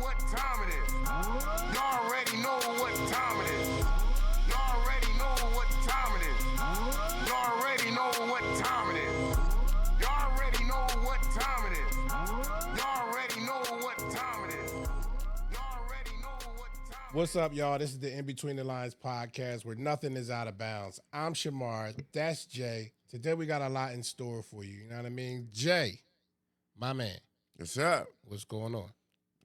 what time it is. Y'all already know what time it is. Y'all already know what time it is. Y'all already know what time it is. Y'all already know what time it is. Y'all already know what time it is. Y'all already know what time. What's up, y'all? This is the In Between the Lines podcast where nothing is out of bounds. I'm Shamar. That's Jay. Today we got a lot in store for you. You know what I mean? Jay, my man. What's up? What's going on?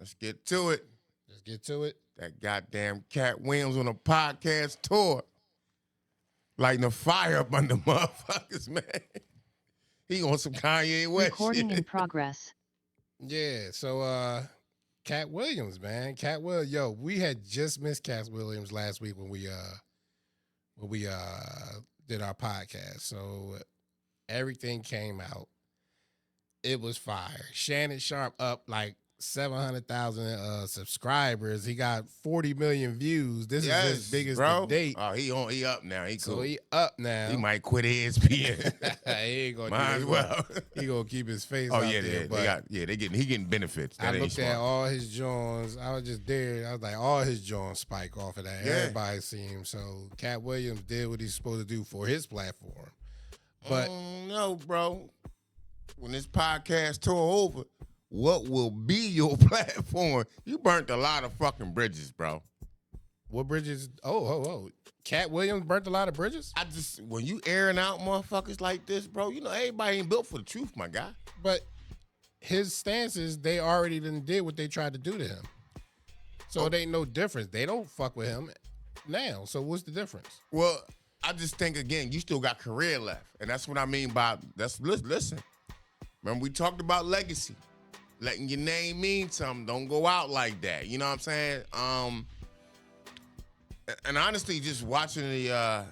Let's get to it. Let's get to it. That goddamn Katt Williams on a podcast tour. Lighting a fire up under motherfuckers, man. He on some Kanye West Recording shit. in progress. Yeah, so Katt Williams, man. Katt Williams. Yo, we had just missed Katt Williams last week when we did our podcast. So everything came out. It was fire. Shannon Sharp up like 700,000 subscribers. He got 40 million views. This is his biggest to date. Oh, he up now. He cool. So he up now. He might quit ESPN. He ain't gonna Might as well. He gonna keep his face. Oh out yeah, there, he getting benefits. That I ain't looked smart. at all his joints. I was just there. I was like, all his joints spike off of that. Yeah. Everybody seems so. Katt Williams did what he's supposed to do for his platform. But no, bro. When this podcast tour over, what will be your platform? You burnt a lot of fucking bridges, bro. what bridges? Oh. Katt Williams burnt a lot of bridges? When you airing out motherfuckers like this, bro, you know everybody ain't built for the truth, my guy. But his stances, they already done did what they tried to do to him. So it ain't no difference. They don't fuck with him now. So what's the difference? Well, I just think, again, you still got career left. And that's what I mean by, listen. Remember we talked about legacy. Letting your name mean something. Don't go out like that. You know what I'm saying? And honestly, just watching the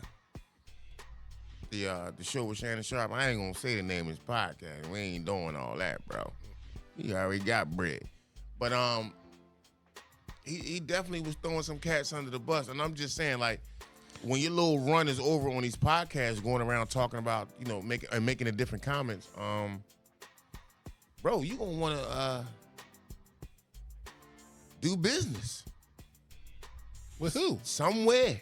show with Shannon Sharp, I ain't gonna say the name of his podcast. We ain't doing all that, bro. He already got bread. But he definitely was throwing some cats under the bus. And I'm just saying, like, when your little run is over on these podcasts, going around talking about, you know, making the different comments, bro, you gonna wanna do business. With who? Somewhere.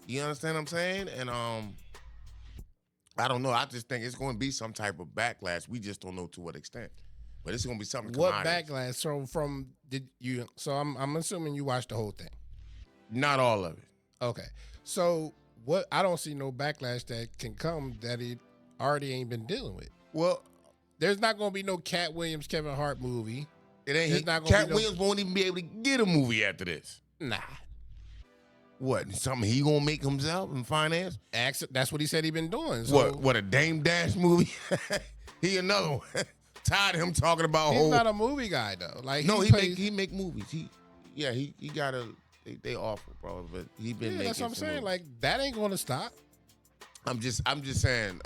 You understand what I'm saying? And I don't know. I just think it's gonna be some type of backlash. We just don't know to what extent. But it's gonna be something. What backlash? So I'm assuming you watched the whole thing. Not all of it. Okay. So what? I don't see no backlash that can come that he already ain't been dealing with. Well, There's not gonna be no Katt Williams, Kevin Hart movie. it ain't. There's not gonna Katt be no- Williams won't even be able to get a movie after this. Nah. What? Something he gonna make himself and finance? That's what he said he been doing. So What a Dame Dash movie? He another one. Tired of him talking about he's whole. not a movie guy though. Like No, he make movies. He got a. They awful, bro. But he been making. that's what I'm some saying. movies. Like that ain't gonna stop. I'm just saying.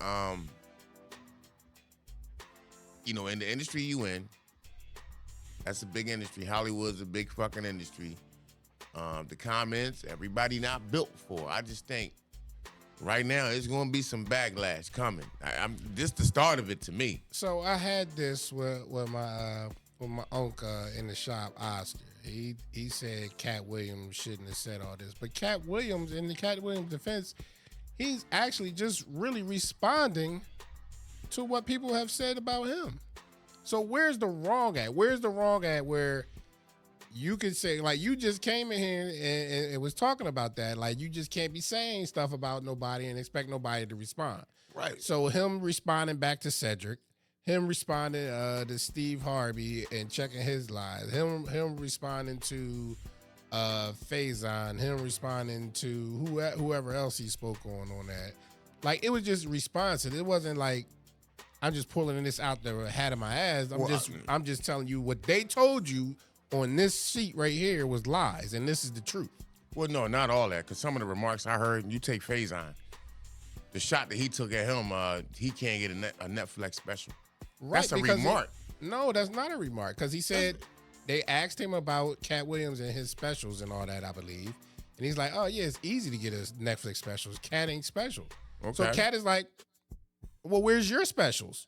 You know, in the industry you in, that's a big industry. Hollywood's a big fucking industry. The comments, everybody not built for. I just think right now it's gonna be some backlash coming. I'm this the start of it to me. So I had this with my uncle in the shop, Oscar. He said Katt Williams shouldn't have said all this, but Katt Williams, in the Katt Williams defense, he's actually just really responding to what people have said about him. So where's the wrong at? Where's the wrong at where you could say, like, you just came in here and was talking about that, like you just can't be saying stuff about nobody and expect nobody to respond. Right. So him responding back to Cedric, him responding to Steve Harvey and checking his lies, him responding to Faison, him responding to whoever else he spoke on that. Like, it was just responsive. It wasn't like I'm just pulling this out the hat of my ass. I'm just telling you what they told you on this sheet right here was lies, and this is the truth. Well, no, not all that, because some of the remarks I heard, you take Faison. The shot that he took at him, he can't get a Netflix special. Right, that's a remark. No, that's not a remark, because he said they asked him about Katt Williams and his specials and all that, I believe. And he's like, oh, yeah, it's easy to get us Netflix specials. Katt ain't special. Okay. So Katt is like, well, where's your specials?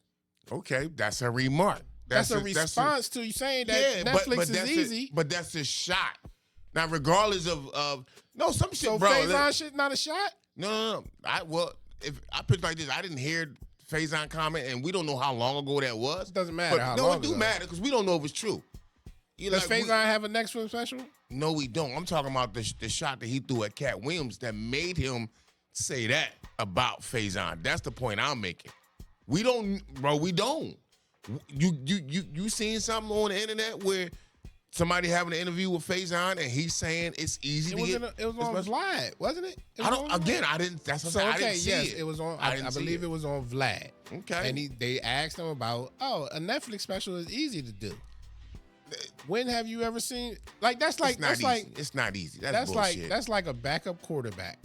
Okay, that's a remark. That's a response to you saying that Netflix is easy. But that's a shot. Now, regardless of no, some shit, so bro. Faison shit not a shot? No. If I put it like this, I didn't hear Faison comment, and we don't know how long ago that was. It doesn't matter how long long it do ago. matter because we don't know if it's true. Does Faison have a next swim special? No, we don't. I'm talking about the shot that he threw at Katt Williams that made him say that about Faison. That's the point I'm making. We don't, bro. We don't. You seen something on the internet where somebody having an interview with Faison and he's saying it's easy to get? It was on Vlad, wasn't it? I didn't. That's what I didn't see it. It was on. I believe it was on Vlad. Okay. And they asked him about, a Netflix special is easy to do. When have you ever seen it's not easy. That's bullshit. That's like a backup quarterback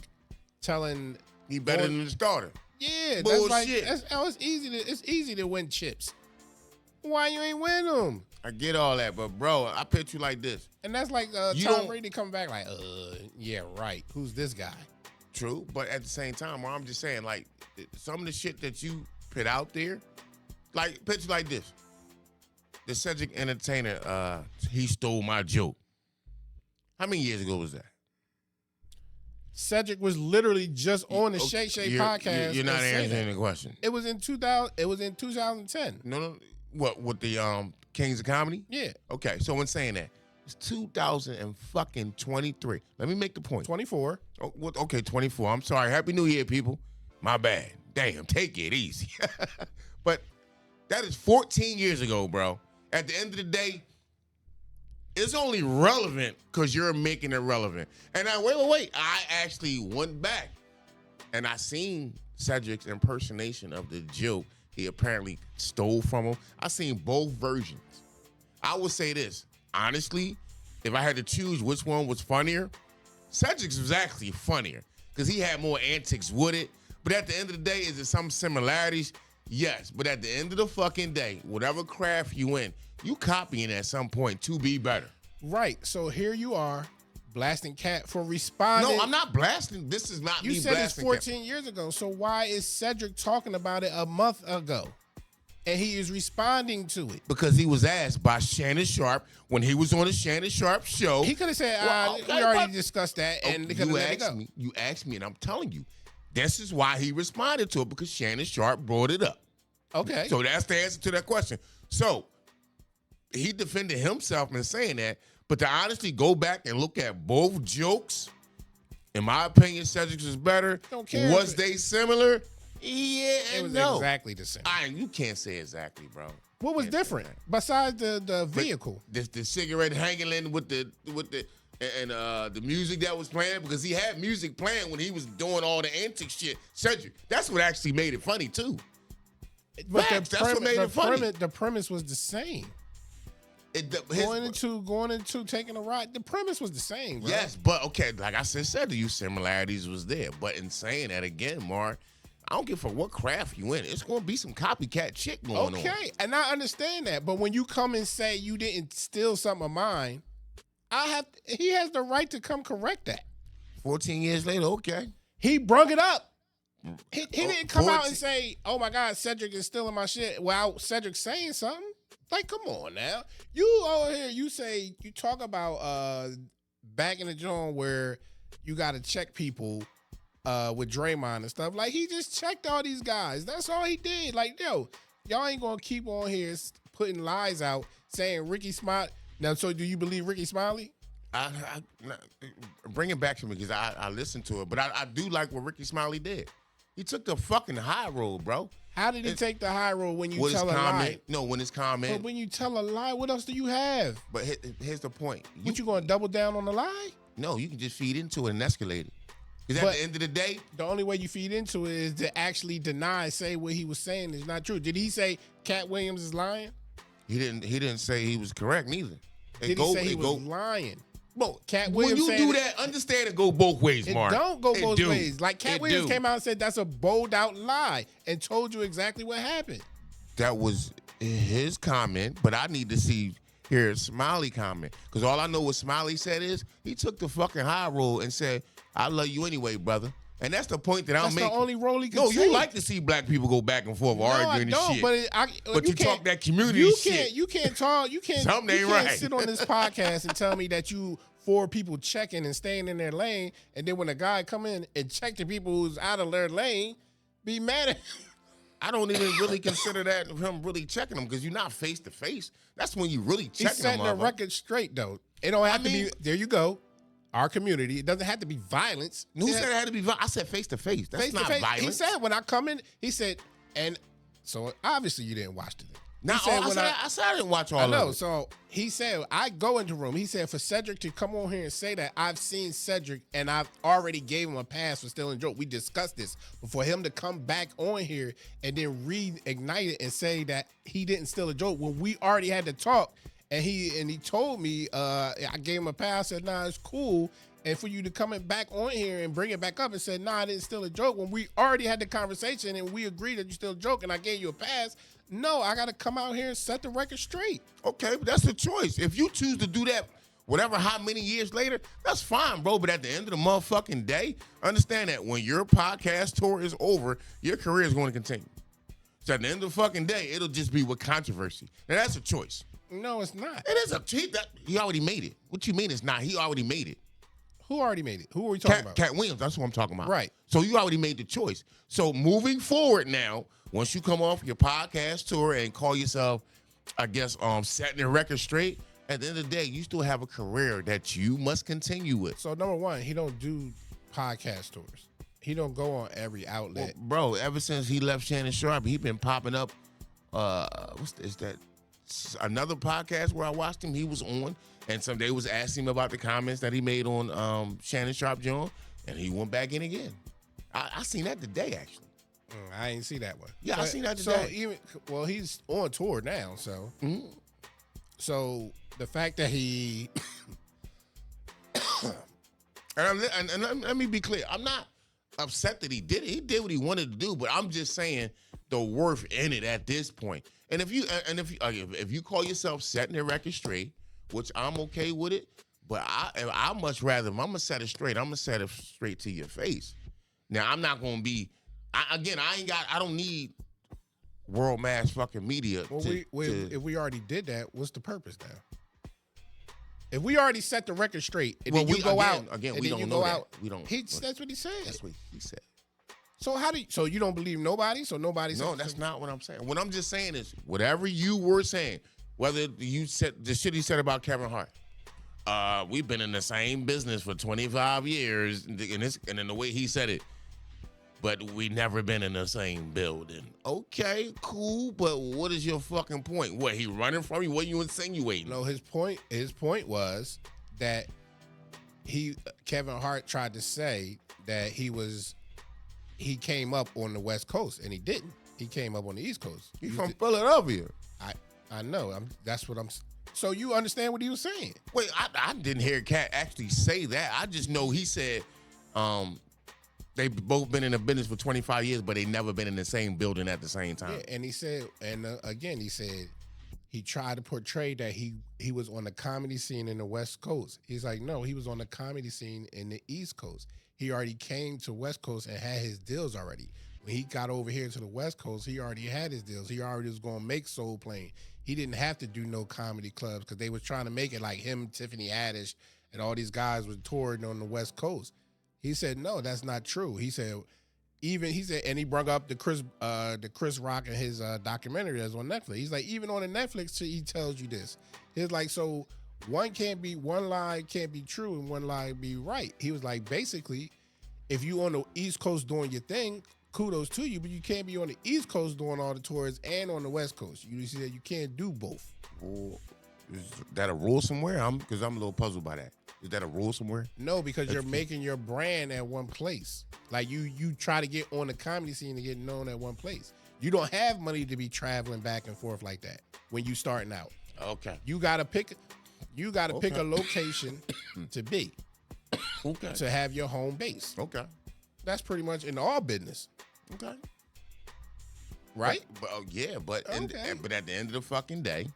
telling he better than the starter. Yeah, bullshit. It's easy to win chips. Why you ain't win them? I get all that, but bro, I picture you like this. And that's like Tom Brady come back like, yeah, right. Who's this guy? True, but at the same time, I'm just saying, like, some of the shit that you put out there, like, picture like this. The Cedric Entertainer, he stole my joke. How many years ago was that? Cedric was literally just on the Shake podcast. You're not answering the question. It was in 2000. It was in 2010. No. What with the Kings of Comedy? Yeah. Okay. So when saying that, it's 2023. Let me make the point. 24. Oh, okay, 24. I'm sorry. Happy New Year, people. My bad. Damn. Take it easy. But that is 14 years ago, bro. At the end of the day, it's only relevant because you're making it relevant. And wait. I actually went back and I seen Cedric's impersonation of the joke he apparently stole from him. I seen both versions. I would say this. Honestly, if I had to choose which one was funnier, Cedric's was actually funnier because he had more antics with it. But at the end of the day, is there some similarities? Yes, but at the end of the fucking day, whatever craft you in, you copying at some point to be better. Right. So here you are blasting Katt for responding. No, I'm not blasting. This is not me blasting. You said it's 14 years ago. So why is Cedric talking about it a month ago? And he is responding to it. Because he was asked by Shannon Sharp when he was on the Shannon Sharp show. He could have said, we already discussed that. And you asked me, and I'm telling you, this is why he responded to it, because Shannon Sharp brought it up. Okay. So that's the answer to that question. So he defended himself in saying that, but to honestly go back and look at both jokes, in my opinion, Cedric's was better. Don't care. Was they similar? Yeah, it was no. exactly the same. You can't say exactly, bro. What was different besides the vehicle? The cigarette hanging with the music that was playing, because he had music playing when he was doing all the antic shit. Cedric, that's what actually made it funny too. But that's what made it funny. The premise was the same. Going into taking a ride, the premise was the same, bro. Yes, but okay, like I said to you, similarities was there. But in saying that again, Mark, I don't give a fuck what craft you in. It's going to be some copycat shit going on. Okay, and I understand that. But when you come and say you didn't steal something of mine, he has the right to come correct that. 14 years later, okay. He brung it up. He didn't come out and say, oh my God, Cedric is stealing my shit without Cedric saying something. Like, come on now. You over here, you talk about back in the joint where you got to check people with Draymond and stuff. Like, he just checked all these guys. That's all he did. Like, yo, y'all ain't going to keep on here putting lies out saying Ricky Smiley. Now, so do you believe Ricky Smiley? I bring it back to me because I listened to it. But I do like what Ricky Smiley did. He took the fucking high road, bro. How did he take the high road when you tell a lie? No, when it's comment. But when you tell a lie, what else do you have? But here's the point. You going to double down on the lie? No, you can just feed into it and escalate it. Because at the end of the day, the only way you feed into it is to actually say what he was saying is not true. Did he say Katt Williams is lying? He didn't say he was correct neither. Did he say he was lying? Bro, Katt Williams, when you do that, understand it go both ways, Mark. It don't go both ways. Like Katt Williams came out and said that's a bold out lie and told you exactly what happened. That was his comment, but I need to hear Smiley comment. Because all I know what Smiley said is he took the fucking high road and said, I love you anyway, brother. And that's the point that I'm That's making. the only role he can No, take. you like to see black people go back and forth arguing I don't, and shit. But You talk that community you shit. You can't talk. You can't. Something you ain't can't right. sit on this podcast and tell me that you 4 people checking and staying in their lane, and then when a guy come in and check the people who's out of their lane, be mad at him. I don't even really consider that him really checking them because you're not face to face. That's when you really checking them. He's setting the record straight, though. It don't have to be. There you go. Our community. It doesn't have to be violence. Who said it had to be violence? I said face to face. That's not violence. He said when I come in, he said, and so obviously you didn't watch the thing. I said I didn't watch all of it. I know. So he said, I go into the room. He said, for Cedric to come on here and say that I've seen Cedric and I've already gave him a pass for stealing joke. We discussed this. But for him to come back on here and then reignite it and say that he didn't steal a joke when we already had to talk. And he told me, I gave him a pass, said, nah, it's cool. And for you to come back on here and bring it back up and say, nah, I didn't steal a joke when we already had the conversation and we agreed that you still a joke and I gave you a pass. No, I got to come out here and set the record straight. Okay, but that's a choice. If you choose to do that, whatever, how many years later, that's fine, bro. But at the end of the motherfucking day, understand that when your podcast tour is over, your career is going to continue. So at the end of the fucking day, it'll just be with controversy. Now, that's a choice. No, it's not. It is he already made it. What you mean it's not? He already made it. Who already made it? Who are we talking about? Katt Williams, that's what I'm talking about. Right. So you already made the choice. So moving forward now, once you come off your podcast tour and call yourself, I guess, setting the record straight, at the end of the day, you still have a career that you must continue with. So number one, he don't do podcast tours. He don't go on every outlet. Well, bro, ever since he left Shannon Sharp, he been popping up. Is that another podcast where I watched him? He was on, and some they was asking him about the comments that he made on Shannon Sharp John, and he went back in again. I seen that today, actually. I ain't see that one. Yeah, I seen that today. So he's on tour now. So, so the fact that he and let me be clear, I'm not upset that he did it. He did what he wanted to do, but I'm just saying the worth in it at this point. And if you call yourself setting the record straight, which I'm okay with it, but I much rather, if I'm gonna set it straight, I'm gonna set it straight to your face. Now I'm not gonna be. I don't need world mass fucking media. Well, if we already did that, what's the purpose now? If we already set the record straight, and then you go out, again, and we then don't you know go that. out, We don't. That's what he said. That's what he said. So so you don't believe nobody? So nobody? No, that's not what I'm saying. What I'm just saying is whatever you were saying, whether you said the shit he said about Kevin Hart. We've been in the same business for 25 years, and in the way he said it. But we never been in the same building. Okay, cool, but what is your fucking point? What, he running from you? What are you insinuating? No, his point was that Kevin Hart tried to say that he came up on the West Coast, and he didn't. He came up on the East Coast. He's from Philadelphia. I know. That's what I'm. So you understand what he was saying? Wait, I didn't hear Katt actually say that. I just know he said, they've both been in the business for 25 years, but they never been in the same building at the same time. Yeah, and he said, again, he said he tried to portray that he was on the comedy scene in the West Coast. He's like, no, he was on the comedy scene in the East Coast. He already came to West Coast and had his deals already. When he got over here to the West Coast, he already had his deals. He already was going to make Soul Plane. He didn't have to do no comedy clubs because they was trying to make it like him, Tiffany Haddish, and all these guys were touring on the West Coast. He said, no, that's not true. He said, and he brought up the Chris Rock and his documentary that's on Netflix. He's like, even on the Netflix, he tells you this. He's like, so one lie can't be true and one lie be right. He was like, basically, if you on the East Coast doing your thing, kudos to you, but you can't be on the East Coast doing all the tours and on the West Coast. You see that you can't do both. Well, is that a rule somewhere? Because I'm a little puzzled by that. Is that a rule somewhere? No, because you're making your brand at one place. Like you try to get on the comedy scene and get known at one place. You don't have money to be traveling back and forth like that when you starting out. Okay. You gotta pick a location to be. Okay. To have your home base. Okay. That's pretty much in all business. Okay. Right? But at the end of the fucking day,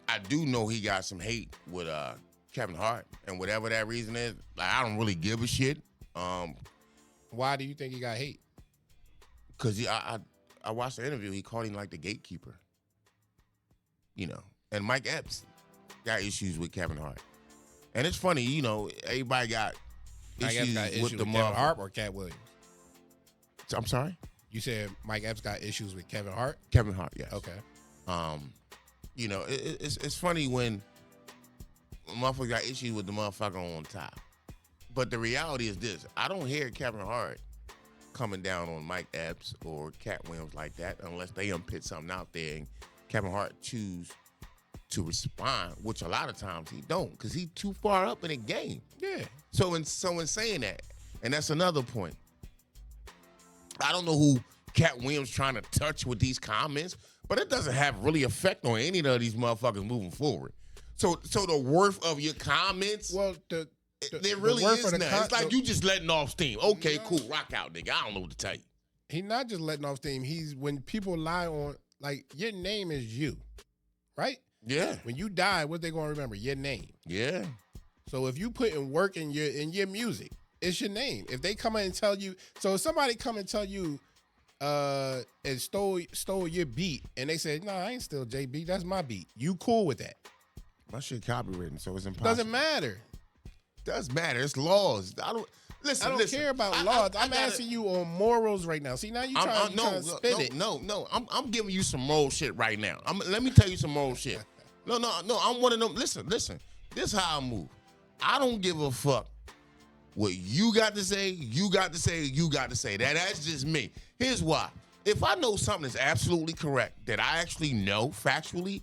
I do know he got some hate with Kevin Hart, and whatever that reason is, like, I don't really give a shit. Why do you think he got hate? Because I watched the interview. He called him like the gatekeeper. You know, and Mike Epps got issues with Kevin Hart. And it's funny, you know, everybody got issues with the Kevin Hart or Katt Williams. I'm sorry? You said Mike Epps got issues with Kevin Hart? Kevin Hart, yes. Okay. You know, it's funny when motherfucker got issues with the motherfucker on top. But the reality is this. I don't hear Kevin Hart coming down on Mike Epps or Katt Williams like that unless they put something out there and Kevin Hart choose to respond, which a lot of times he don't because he too far up in the game. Yeah. So in saying that, and that's another point, I don't know who Katt Williams trying to touch with these comments, but it doesn't have really effect on any of these motherfuckers moving forward. So the worth of your comments, well, there really is none. It's like you just letting off steam. Okay, cool, rock out, nigga. I don't know what to tell you. He's not just letting off steam. When people lie on, like, your name is you, right? Yeah. When you die, what they gonna remember? Your name. Yeah. So if you put in work in your music, it's your name. If they come in and tell you, so if somebody come and tell you, and stole your beat, and they said, "No, I ain't steal J beat. That's my beat." You cool with that? My shit copywritten, so it's impossible. Doesn't matter. Does matter. It's laws. I don't care about laws. I'm asking you on morals right now. See, now you trying to spit it. No. I'm giving you some moral shit right now. Let me tell you some moral shit. No. I'm one of them. Listen. This is how I move. I don't give a fuck what you got to say. You got to say. That's just me. Here's why. If I know something is absolutely correct that I actually know factually,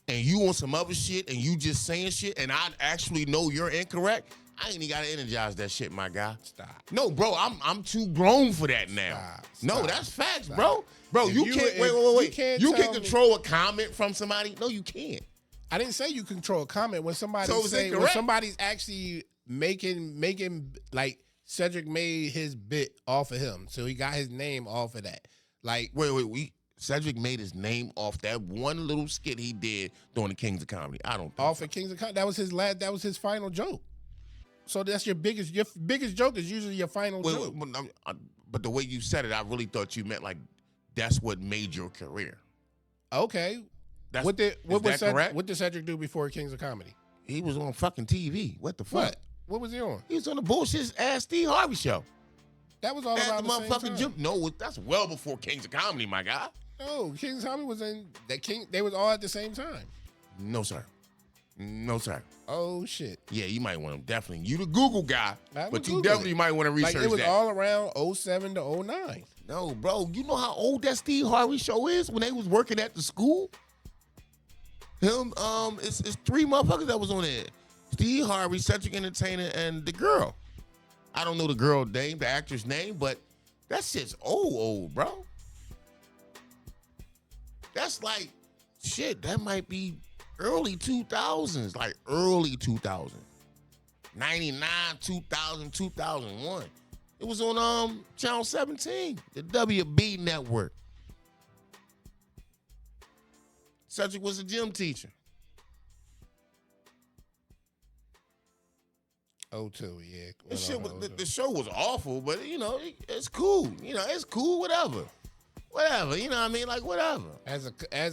and you on some other shit and you just saying shit, and I actually know you're incorrect, I ain't even gotta energize that shit, my guy. Stop. No, bro, I'm too grown for that now. No, that's facts, bro. Bro, you can't. Wait. You can control a comment from somebody. No, you can't. I didn't say you control a comment when somebody when somebody's actually making like Cedric made his bit off of him, so he got his name off of that. Like, Cedric made his name off that one little skit he did during the Kings of Comedy. I don't think off of Kings of Comedy. That was his final joke. So that's your biggest joke is usually your final joke. But the way you said it, I really thought you meant like that's what made your career. Okay. What did Cedric do before Kings of Comedy? He was on fucking TV. What the fuck? What was he on? He was on the bullshit ass Steve Harvey show. That was all around the same time. No, that's well before Kings of Comedy, my guy. No, Kings of Comedy was in that King. They was all at the same time. No, sir. Oh shit. Yeah, you might want to definitely. You the Google guy, but you Google definitely might want to research that. It was all around 07 to 09. No, bro. You know how old that Steve Harvey show is when they was working at the school? It's three motherfuckers that was on there. Steve Harvey, Cedric Entertainer, and the girl. I don't know the girl name, the actress name, but that shit's old, bro. That's like, shit, that might be early 2000s, like early 2000s. 99, 2000, 2001. It was on Channel 17, the WB network. Cedric was a gym teacher. 02, yeah. The show was awful, but it's cool. It's cool, whatever. You know what I mean? Like, whatever. As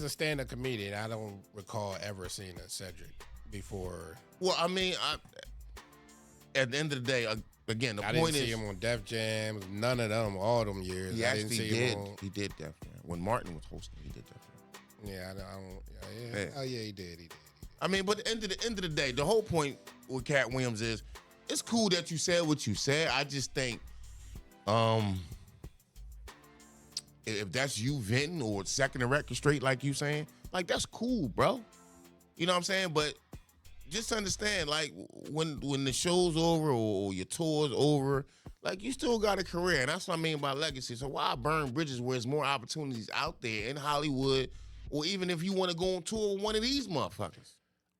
a stand-up comedian, I don't recall ever seeing a Cedric before. Well, I mean, at the end of the day, again, I didn't see him on Def Jam. None of them, all them years. He actually did. He did Def Jam. When Martin was hosting, he did Def Jam. Yeah, I don't. Yeah. Oh yeah, he did. I mean, but at the end of the day, the whole point with Katt Williams is, it's cool that you said what you said. I just think, if that's you venting or second the record straight, like you saying, like, that's cool, bro. You know what I'm saying? But just understand, like, when the show's over or your tour's over, like, you still got a career. And that's what I mean by legacy. So why burn bridges where there's more opportunities out there in Hollywood, or even if you want to go on tour with one of these motherfuckers?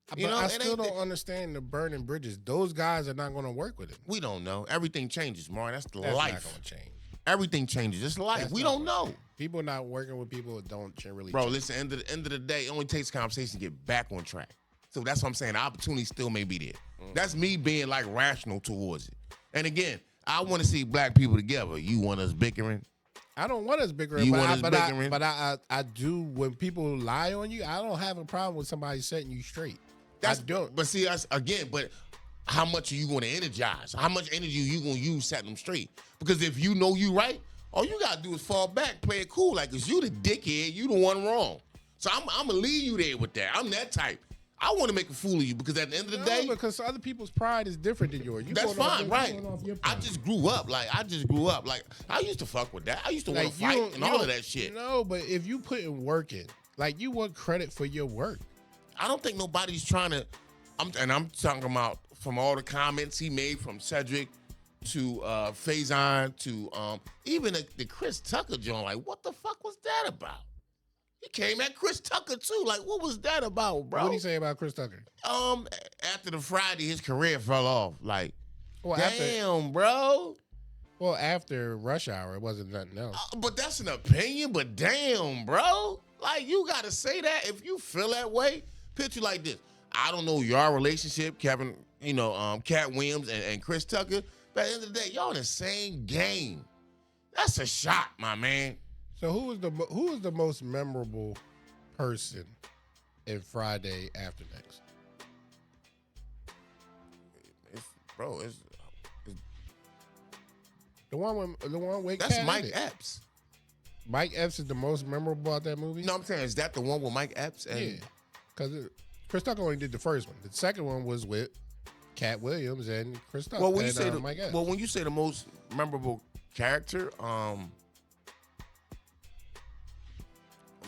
But I still don't understand the burning bridges. Those guys are not going to work with it. We don't know. Everything changes, Mark. That's life. That's not going to change. Everything changes. It's life. We don't know. People not working with people don't really Bro, change. listen, end of the day, it only takes conversation to get back on track. So that's what I'm saying. The opportunity still may be there. That's me being, like, rational towards it. And again, I want to see black people together. You want us bickering? I don't want us bickering, You but, want I, us but, bickering? I do. When people lie on you, I don't have a problem with somebody setting you straight. I don't. But see, us again. But how much are you going to energize? How much energy are you going to use setting them straight? Because if you know you right, all you got to do is fall back, play it cool. Like, cause you the dickhead, you the one wrong. So I'm gonna leave you there with that. I'm that type. I want to make a fool of you because at the end of the day, because other people's pride is different than yours. that's fine, right? I just grew up. Like I used to fuck with that. I used to want to fight and all of that shit. No, but if you put in work in, like you want credit for your work. I don't think nobody's trying to. I'm talking about from all the comments he made from Cedric to Faison to even the Chris Tucker joint. Like, what the fuck was that about? He came at Chris Tucker too. Like, what was that about, bro? What did he say about Chris Tucker? After the Friday, his career fell off. Like, well, damn, bro. Well, after Rush Hour, it wasn't nothing else. But that's an opinion. But damn, bro. Like, you gotta say that if you feel that way. Picture like this. I don't know your relationship, Kevin. Katt Williams and Chris Tucker. But at the end of the day, y'all in the same game. That's a shot, my man. So who was the most memorable person in Friday After Next? It's the one with that's Katt Mike in it. Epps. Mike Epps is the most memorable about that movie. No, I'm saying, is that the one with Mike Epps? And yeah, because Chris Tucker only did the first one. The second one was with Katt Williams and Chris Tucker. Well, when you say the most memorable character, of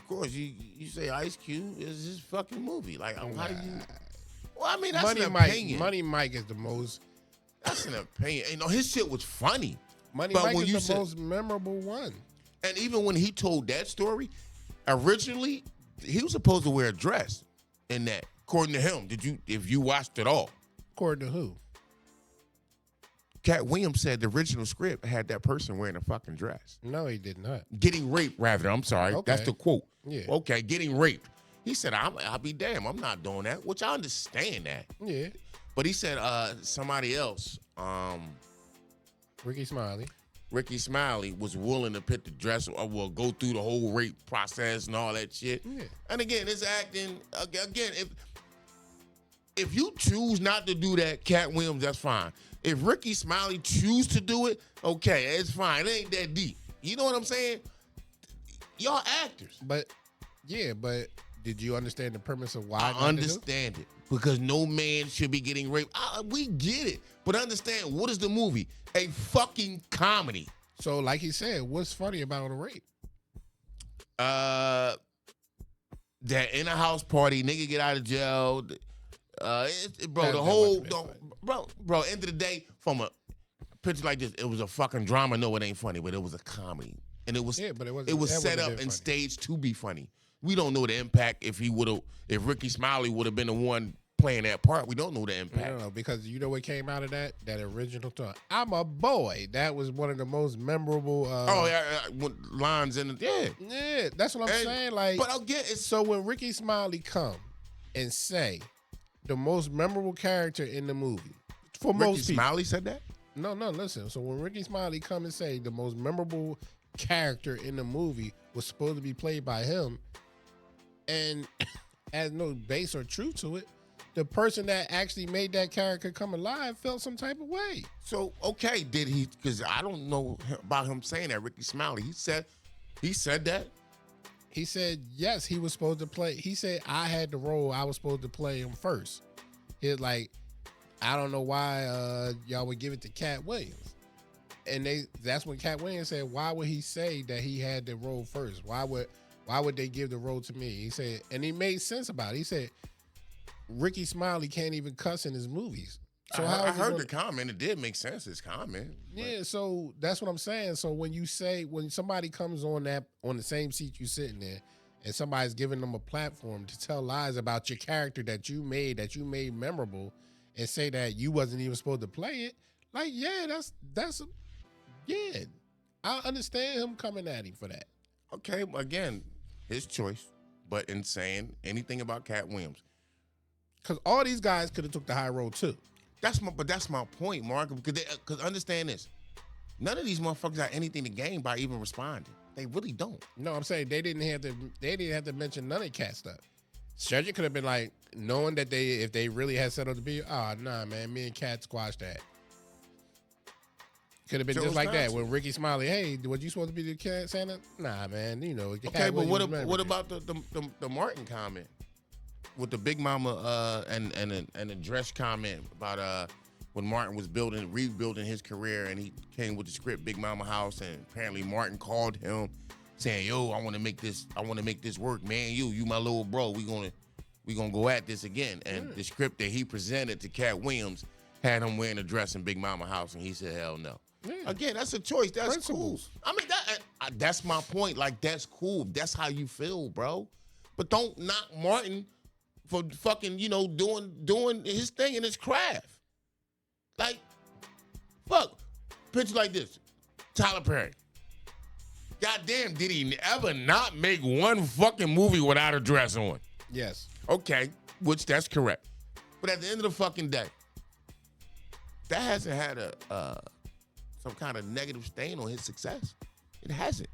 course, you say Ice Cube is his fucking movie. Like, how do you? Well, I mean, that's an opinion. Money Mike is the most. That's an opinion. His shit was funny. Money Mike is the most memorable one. And even when he told that story, originally he was supposed to wear a dress in that. According to him, if you watched it all? According to who? Katt Williams said the original script had that person wearing a fucking dress. No, he did not. Getting raped, rather. I'm sorry. Okay. That's the quote. Yeah. Okay, getting raped. He said, I'll be damned. I'm not doing that, which I understand that. Yeah. But he said somebody else, Ricky Smiley was willing to put the dress or will go through the whole rape process and all that shit. Yeah. And again, it's acting. Again, if you choose not to do that, Katt Williams, that's fine. If Ricky Smiley choose to do it, okay, it's fine. It ain't that deep. You know what I'm saying? Y'all actors. But did you understand the premise of why? I understand it because no man should be getting raped. We get it, but understand, what is the movie? A fucking comedy. So, like he said, what's funny about a rape? That in a house party, nigga get out of jail. End of the day, from a picture like this, it was a fucking drama. No, it ain't funny, but it was a comedy, and it was set up and staged to be funny. We don't know the impact if Ricky Smiley would have been the one playing that part. We don't know the impact. No, because you know what came out of that original talk. I'm a boy. That was one of the most memorable. Lines in it. Yeah, that's what I'm saying. Like, but again, it's so when Ricky Smiley come and say the most memorable character in the movie for most people. Ricky Smiley said that? No, listen. So when Ricky Smiley come and say the most memorable character in the movie was supposed to be played by him, and has no base or truth to it, the person that actually made that character come alive felt some type of way. So, okay, did he? Because I don't know about him saying that, Ricky Smiley. He said that? He said, yes, he was supposed to play. He said, I had the role. I was supposed to play him first. It's like, I don't know why y'all would give it to Katt Williams. And that's when Katt Williams said, why would he say that he had the role first? Why would they give the role to me? He said, and he made sense about it. He said, Ricky Smiley can't even cuss in his movies. So I heard the comment. It did make sense, his comment. Yeah, so that's what I'm saying. So when somebody comes on the same seat you sitting there, and somebody's giving them a platform to tell lies about your character that you made memorable, and say that you wasn't even supposed to play it, like, yeah, yeah. I understand him coming at him for that. Okay, again, his choice, but in saying anything about Katt Williams. Because all these guys could have took the high road too. That's my point, Mark. Because understand this. None of these motherfuckers got anything to gain by even responding. They really don't. No, I'm saying they didn't have to mention none of Cat stuff. Strategy could have been like, knowing that if they really had settled the beef, nah, man, me and Cat squashed that. Could have been just like that when Ricky Smiley, hey, was you supposed to be the Cat Santa? Nah, man, Okay, but what about the Martin comment with the Big Mama and the dress comment about when Martin was rebuilding his career, and he came with the script Big Mama House, and apparently Martin called him saying, "Yo, I want to make this work, man. You my little bro. We gonna go at this again." And the script that he presented to Katt Williams had him wearing a dress in Big Mama House, and he said, "Hell no." Yeah. Again, that's a choice. That's Principles. Cool. I mean, that's my point. Like, that's cool. That's how you feel, bro. But don't knock Martin for fucking, doing his thing in his craft. Like, fuck. Picture like this. Tyler Perry. Goddamn, did he ever not make one fucking movie without a dress on? Yes. Okay, which that's correct. But at the end of the fucking day, that hasn't had some kind of negative stain on his success. It hasn't.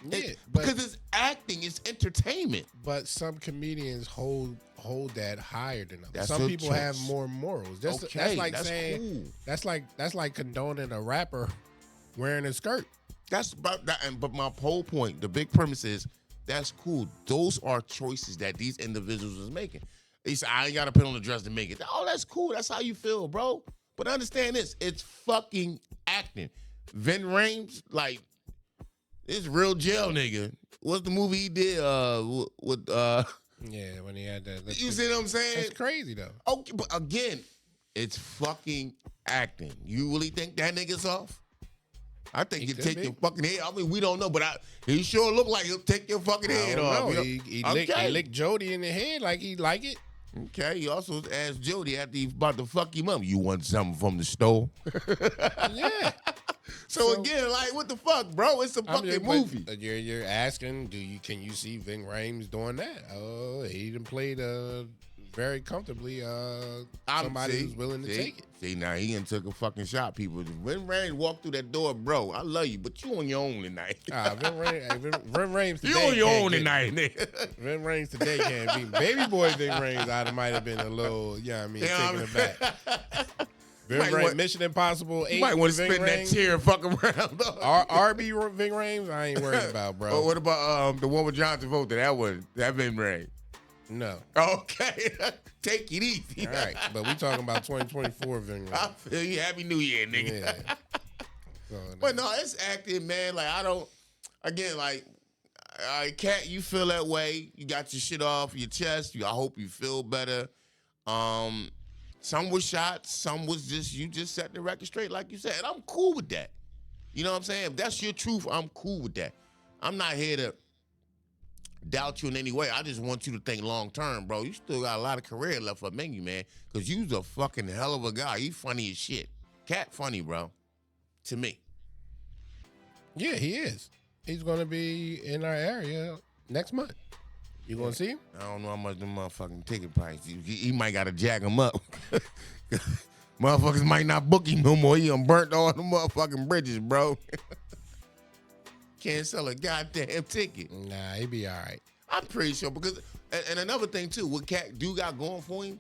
Yeah, because it's acting, it's entertainment. But some comedians hold that higher than others. Some people choice. have more morals. That's like saying cool. that's like condoning a rapper wearing a skirt. That's about that. But my whole point, the big premise is that's cool. Those are choices that these individuals was making. He said, I ain't got to put on the dress to make it. Oh, that's cool. That's how you feel, bro. But understand this, it's fucking acting. Vin Rames, like, this real jail nigga. What's the movie he did with yeah, when he had that. You see what I'm saying? That's crazy though. Okay, but again, it's fucking acting. You really think that nigga's off? I think he'll take your fucking head. I mean, we don't know, but he sure look like he'll take your fucking head off. He licked Jody in the head like he like it. Okay, he also asked Jody after he about to fuck him up, you want something from the store? Yeah. So again, like, what the fuck, bro? It's a fucking movie. You're asking, can you see Ving Rhames doing that? Oh, he done played very comfortably. Somebody who's willing to take it. See, now he done took a fucking shot, people. When Rhames walked through that door, bro, I love you, but you on your own tonight. Ving Rhames today. You on your own tonight, nigga. Ving Rhames today can't be. Baby boy Ving Rhames might have been a little, taken aback. Ving Rhames, Mission Impossible 8. You might want to spin that chair and fuck around. RB Ving Rhames, I ain't worried about, bro. But what about the one with John Travolta? That Ving Rhames. No. Okay. Take it easy. All right. But we talking about 2024 Ving Rhames. I feel you. Happy New Year, nigga. Yeah. But no, it's acting, man. Like, Cat, you feel that way. You got your shit off your chest. I hope you feel better. Some was shots. Some was you just set the record straight, like you said. And I'm cool with that. You know what I'm saying? If that's your truth, I'm cool with that. I'm not here to doubt you in any way. I just want you to think long term, bro. You still got a lot of career left for you, man. Because you's a fucking hell of a guy. You funny as shit. Cat funny, bro. To me. Yeah, he is. He's going to be in our area next month. You going to see him? I don't know how much the motherfucking ticket price. He might got to jack him up. Motherfuckers might not book him no more. He done burnt all the motherfucking bridges, bro. Can't sell a goddamn ticket. Nah, he be all right. I'm pretty sure because, and another thing too, what Cat do got going for him,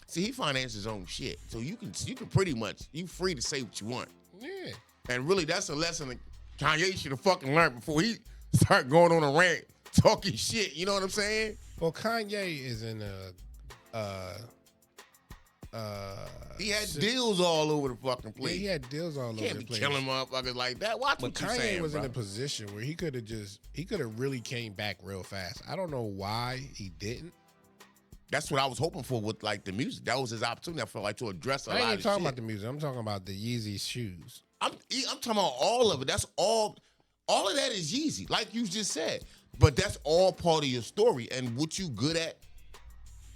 see, he finances his own shit. So you can pretty much, you free to say what you want. Yeah. And really, that's a lesson that Kanye should have fucking learned before he start going on a rant, talking shit. You know what I'm saying? Well, Kanye is in he had deals all over the fucking place. Yeah, he had deals all over the place. Can't be killing motherfuckers like that. Watch what you saying, Kanye was bro. in a position where he could have really came back real fast. I don't know why he didn't. That's what I was hoping for with like the music. That was his opportunity. I felt like to address a lot of shit. I ain't talking about the music. I'm talking about the Yeezy shoes. I'm talking about all of it. That's all. All of that is Yeezy, like you just said. But that's all part of your story and what you good at.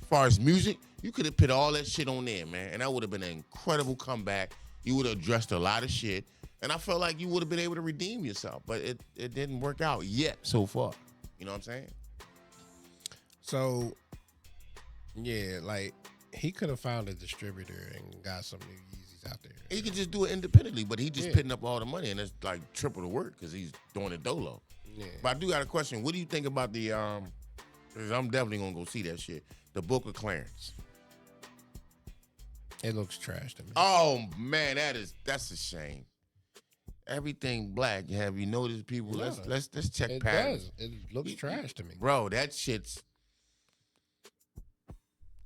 As far as music, you could have put all that shit on there, man, and that would have been an incredible comeback. You would have addressed a lot of shit, and I felt like you would have been able to redeem yourself, but it didn't work out yet so far. You know what I'm saying? So, yeah, like he could have found a distributor and got some new Yeezys out there. He could just do it independently, but he just Yeah. pitting up all the money, and it's like triple the work because he's doing it dolo. Yeah. But I do got a question. What do you think about the 'cause I'm definitely gonna go see that shit. The Book of Clarence. It looks trash to me. Oh man, that's a shame. Everything black. Have you noticed people? Yeah. Let's check It patterns. does. It looks trash to me. Bro, that shit's.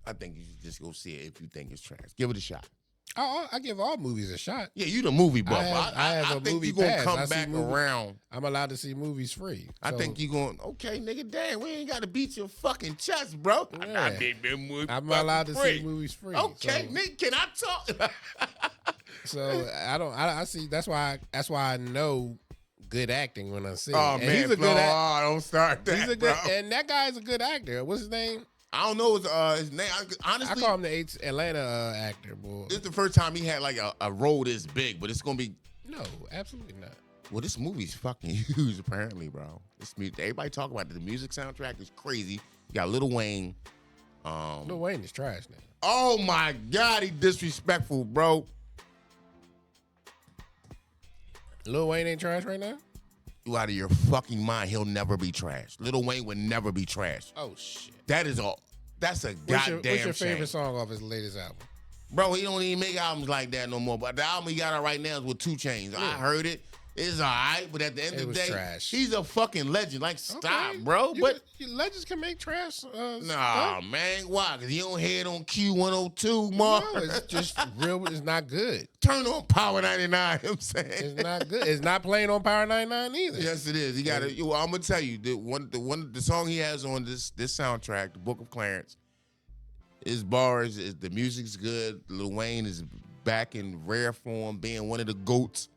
I think you should just go see it if you think it's trash. Give it a shot. I give all movies a shot. Yeah, you the movie buff. I have a think movie you gonna pass. come I see back movies. around. I'm allowed to see movies free. I So think you going, okay, nigga, damn, we ain't got to beat your fucking chest, bro. Yeah. I did them movies I'm fucking allowed to free. see movies free. Okay, so, nigga, can I talk? so I see. That's why I know good acting when I see. Oh, it. And man, he's a good. don't start that, He's a good, bro. and that guy's a good actor. What's his name? I don't know his name. I Honestly, call him the Atlanta actor, boy. this is the first time he had like a role this big, but it's going to be, No, absolutely not. well, this movie's fucking huge, apparently, bro. This music, everybody talk about it. The music soundtrack is crazy. You got Lil Wayne. Lil Wayne is trash now. Oh, my God, he disrespectful, bro. Lil Wayne ain't trash right now? You out of your fucking mind. He'll never be trash. Lil Wayne would never be trash. Oh shit. That's a What's goddamn your favorite shame. song off his latest album? Bro, he don't even make albums like that no more. But the album he got out right now is with 2 Chainz. I heard it. It's all right, but at the end It of the was day, trash. he's a fucking legend. Like, stop, Okay. bro. But Legends can make trash. nah, stuff. man, why? Because you don't hear it on Q102, Mark. No, it's just real. It's not good. Turn on Power 99, you know what I'm saying? It's not good. It's not playing on Power 99 either. Yes, it is. He got it. Well, I'm gonna tell you the song he has on this soundtrack, the Book of Clarence. His bars, the music's good. Lil Wayne is back in rare form, being one of the goats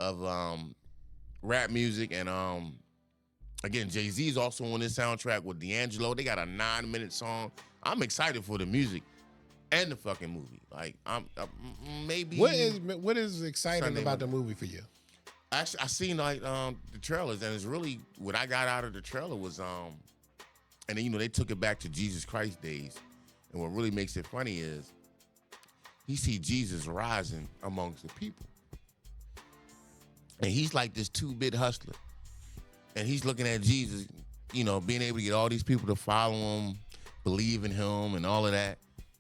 of rap music, and again, Jay-Z is also on this soundtrack with D'Angelo. They got a 9-minute song. I'm excited for the music and the fucking movie. Like, I'm maybe. What is exciting Sunday about morning. the movie for you? Actually, I seen like the trailers, and it's really what I got out of the trailer was and then they took it back to Jesus Christ days, and what really makes it funny is he see Jesus rising amongst the people, and he's like this 2-bit hustler, and he's looking at Jesus, being able to get all these people to follow him, believe in him, and all of that.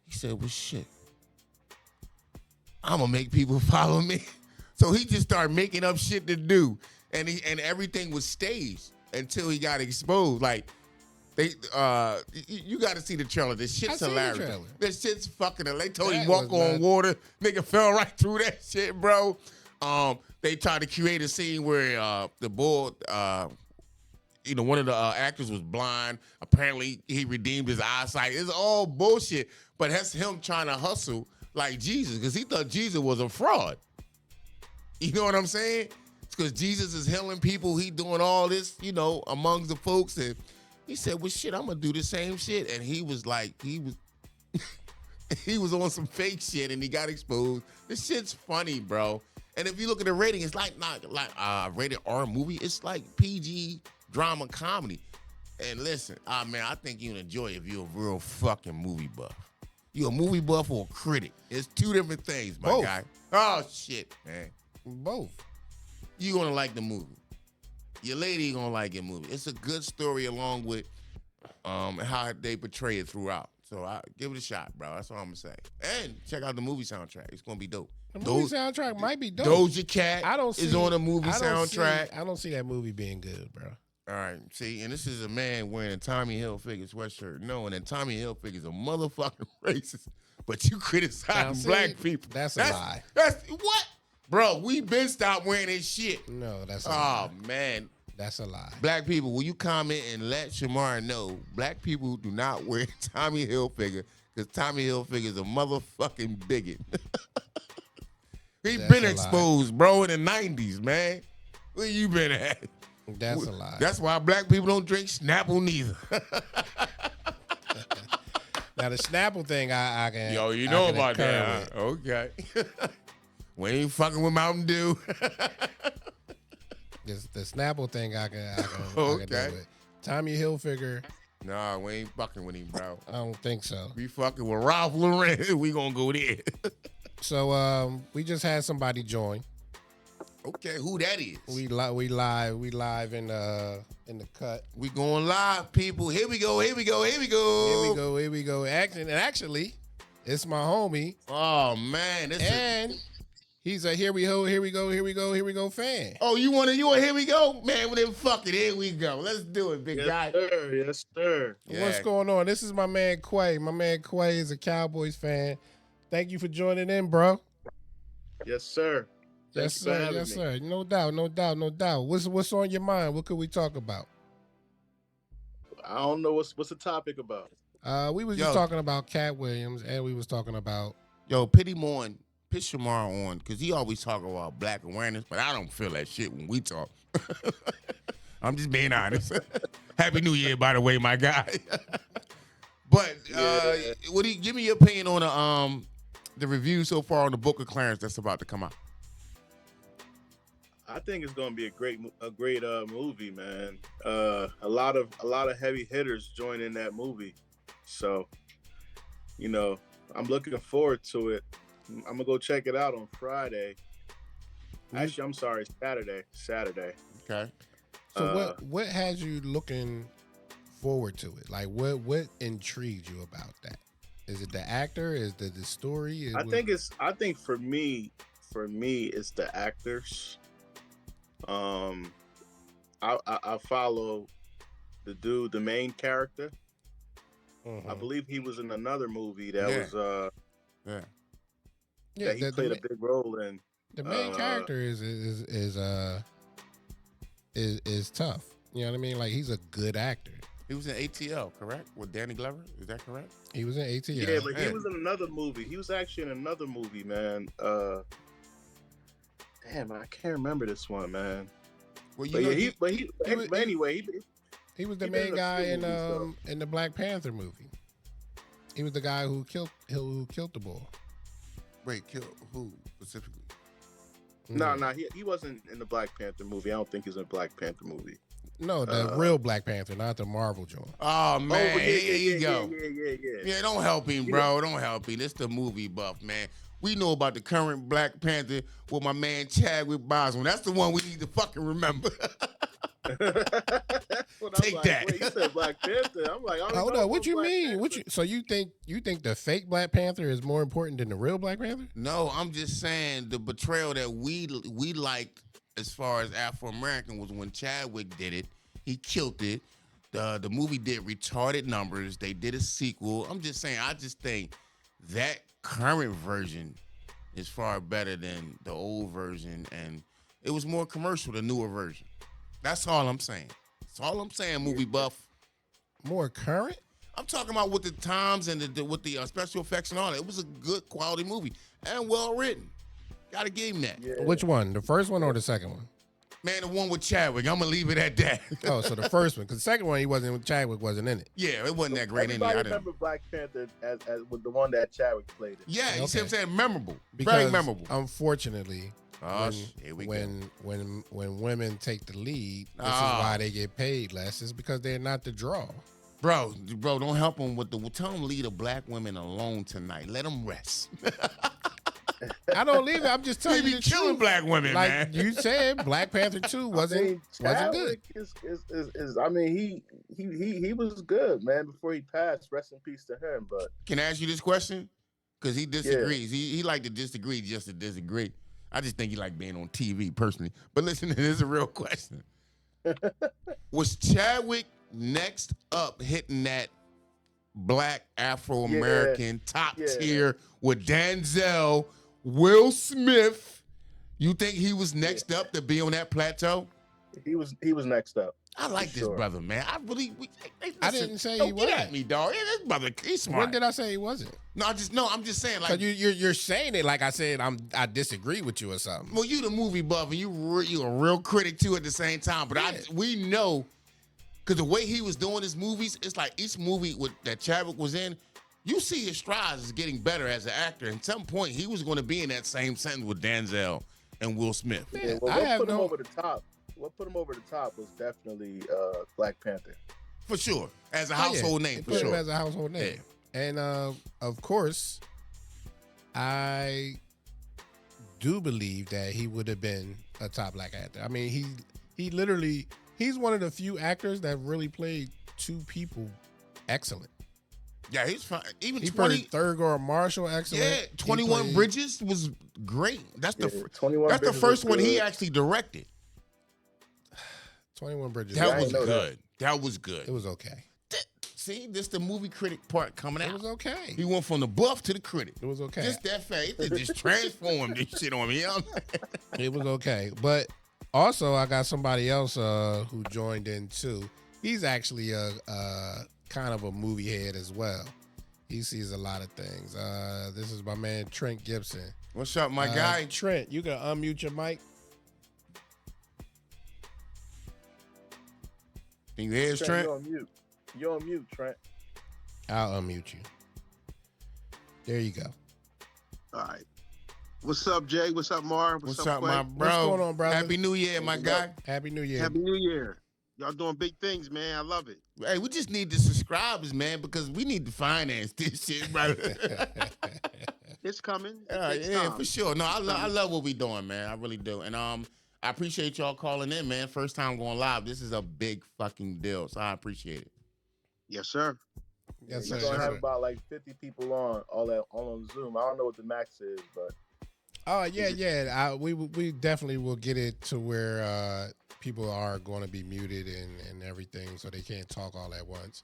He said, well, shit, I'm gonna make people follow me. So he just started making up shit to do, and everything was staged until he got exposed. Like you got to see the trailer. This shit's I seen the hilarious. trailer. This shit's fucking. They told him That walk was on nuts. water. Nigga fell right through that shit, bro. They tried to create a scene where the bull, one of the actors was blind. Apparently, he redeemed his eyesight. It's all bullshit. But that's him trying to hustle like Jesus, because he thought Jesus was a fraud. You know what I'm saying? It's because Jesus is healing people. He doing all this, amongst the folks. And he said, well, shit, I'm going to do the same shit. And he was like, he was on some fake shit, and he got exposed. This shit's funny, bro. And if you look at the rating, it's not like rated R movie. It's like PG drama comedy. And listen, man, I think you'll enjoy it if you're a real fucking movie buff. You a movie buff or a critic? It's 2 different things, my Both. guy. Oh, shit, man. Both. You gonna like the movie. Your lady gonna like your movie. It's a good story along with how they portray it throughout. So I give it a shot, bro. That's all I'm gonna say. And check out the movie soundtrack. It's gonna be dope. The movie soundtrack might be dope. Doja Cat is on the movie I soundtrack. I don't see that movie being good, bro. All right, see, and this is a man wearing a Tommy Hilfiger sweatshirt, knowing that Tommy Hilfiger is a motherfucking racist, but you criticize black people. That's a lie. That's what? Bro, we been stopped wearing this shit. No, that's a lie. Oh, man. That's a lie. Black people, will you comment and let Shamar know black people do not wear Tommy Hilfiger because Tommy Hilfiger is a motherfucking bigot. He That's been a lie. exposed, bro, in the 90s, man. Where you been at? That's a lie. That's why black people don't drink Snapple neither. Now the Snapple thing, I can. Yo, you I know can about concur that, huh? with. Okay. We ain't fucking with Mountain Dew. The Snapple thing, I can Okay. do with. Tommy Hilfiger, Nah, we ain't fucking with him, bro. I don't think so. We fucking with Ralph Lauren. We gonna go there. So we just had somebody join. Okay, who that is? We live in the cut. We going live, people. Here we go. Actually, it's my homie. Oh man, He's a here we go fan. Oh, you a here we go? Man, well then fuck it, here we go. Let's do it, big guy. Yes, sir. Yeah. What's going on? This is my man Quay. My man Quay is a Cowboys fan. Thank you for joining in, bro. Yes, sir. Yes, sir. No doubt. What's on your mind? What could we talk about? I don't know what's the topic about. We was just talking about Katt Williams, and we was talking about Piss Shamar on, because he always talk about black awareness, but I don't feel that shit when we talk. I'm just being honest. Happy New Year, by the way, my guy. But give me your opinion on the review so far on the Book of Clarence that's about to come out. I think it's going to be a great movie, man. A lot of heavy hitters join in that movie, so I'm looking forward to it. I'm gonna go check it out on Friday. Actually, I'm sorry, Saturday. Okay. So what has you looking forward to it? Like what intrigued you about that? Is it the actor? Is it the story? I think for me it's the actors. I follow the main character. I believe he was in another movie that was he played a big role in. The main character is tough. You know what I mean? Like, he's a good actor. He was in ATL, correct? With Danny Glover? Is that correct? He was in ATL. Yeah, but he was in another movie. He was actually in another movie, man. Damn, I can't remember this one, man. Well, he was the main guy in the Black Panther movie. He was the guy who killed the boy. Wait, kill who specifically? No, he wasn't in the Black Panther movie. I don't think he's in the Black Panther movie. No, the real Black Panther, not the Marvel joint. Oh man, here you go. Yeah. Yeah, don't help him, bro. Don't help him. This the movie buff, man. We know about the current Black Panther with my man Chadwick Boseman. That's the one we need to fucking remember. Take that. Wait, you said Black Panther. I'm like, hold on. What you mean? So you think the fake Black Panther is more important than the real Black Panther? No, I'm just saying the betrayal that we liked as far as Afro-American was when Chadwick did it. He killed it. The movie did retarded numbers. They did a sequel. I'm just saying, I just think that current version is far better than the old version, and it was more commercial, the newer version. That's all I'm saying. That's all I'm saying, movie buff. More current? I'm talking about with the times and with the special effects and all that. It was a good quality movie and well written. Gotta give him that. Yeah. Which one? The first one or the second one? Man, the one with Chadwick. I'm gonna leave it at that. Oh, so the first one, because the second one Chadwick wasn't in it. Yeah, it wasn't that great. Everybody remember Black Panther as with the one that Chadwick played in. Yeah, you see what I'm saying? Memorable. Because, very memorable. Unfortunately, here we go. When women take the lead, this is why they get paid less. Is because they're not the draw. Bro, don't help them tell them leave the black women alone tonight. Let them rest. I don't leave it. I'm just telling you. Be killing black women, like man. You said, Black Panther 2 wasn't good. He was good, man. Before he passed, rest in peace to him. But can I ask you this question? Because he disagrees. Yeah. He like to disagree just to disagree. I just think he like being on TV personally. But listen, this is a real question. Was Chadwick next up hitting that black Afro-American top tier with Denzel, Will Smith? You think he was next up to be on that plateau? He was next up. I like this brother, man. I really. I didn't say he wasn't. Get at me, dog. Yeah, this brother, he's smart. When did I say he wasn't? I'm just saying, like, you're saying it like I said. I disagree with you or something. Well, you the movie buff, and you a real critic too at the same time. But we know, because the way he was doing his movies, it's like each movie that Chadwick was in, you see his strides is getting better as an actor. At some point, he was going to be in that same sentence with Denzel and Will Smith. Yeah, what put him over the top? What put him over the top was definitely Black Panther. For sure. As a household name, for put sure. him as a household name. Yeah. And of course, I do believe that he would have been a top black actor. I mean, he literally, he's one of the few actors that really played two people excellent. Yeah, he's fine. Even He 20. played Thurgood Marshall excellent. Yeah, 21 Bridges was great. That's the 21 that's the Bridges first was one he good. actually directed. 21 Bridges. That I was didn't know good. That was good. It was okay. See, this the movie critic part coming It out. was okay. He went from the buff to the critic. It was okay. Just that fast. They just transformed this shit on me. You know what I'm saying? It was okay. But also, I got somebody else who joined in too. He's actually a kind of a movie head as well. He sees a lot of things. This is my man Trent Gibson. What's up, my guy? Trent, you can unmute your mic. Can you hear us, Trent? You're on mute. You're on mute, Trent. I'll unmute you. There you go. All right. What's up, Jay? What's up, Mar? What's up, Quay? my bro? What's going on, brother? Happy New Year, my guy. Happy New Year. Happy New Year. Y'all doing big things, man. I love it. Hey, we just need the subscribers, man, because we need to finance this shit, bro. It's coming. It takes Yeah, time. for sure. No, I love what we doing, man. I really do. And I appreciate y'all calling in, man. First time going live. This is a big fucking deal, so I appreciate it. Yes, sir. Yes, We're sir. gonna Yes, have sir. about like 50 people all on Zoom. I don't know what the max is, but Oh yeah. We definitely will get it to where people are going to be muted and everything, so they can't talk all at once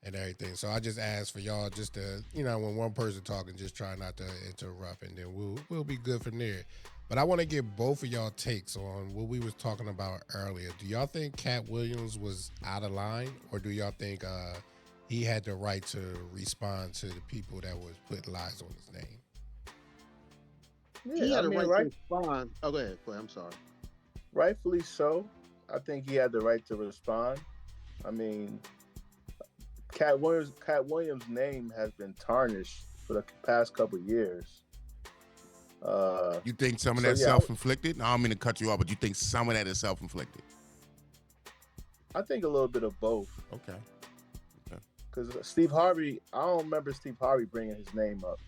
and everything. So I just ask for y'all just to, when one person talking, just try not to interrupt, and then we'll be good from there. But I want to get both of y'all takes on what we was talking about earlier. Do y'all think Katt Williams was out of line, or do y'all think he had the right to respond to the people that was putting lies on his name? He had a right right, to respond. Oh, go ahead. I'm sorry. rightfully so. I think he had the right to respond. I mean, Katt Williams' name has been tarnished for the past couple of years. You think some of So, that yeah, self-inflicted? No, I don't mean to cut you off, but you think some of that is self-inflicted? I think a little bit of both. Okay. Because Steve Harvey, I don't remember Steve Harvey bringing his name up.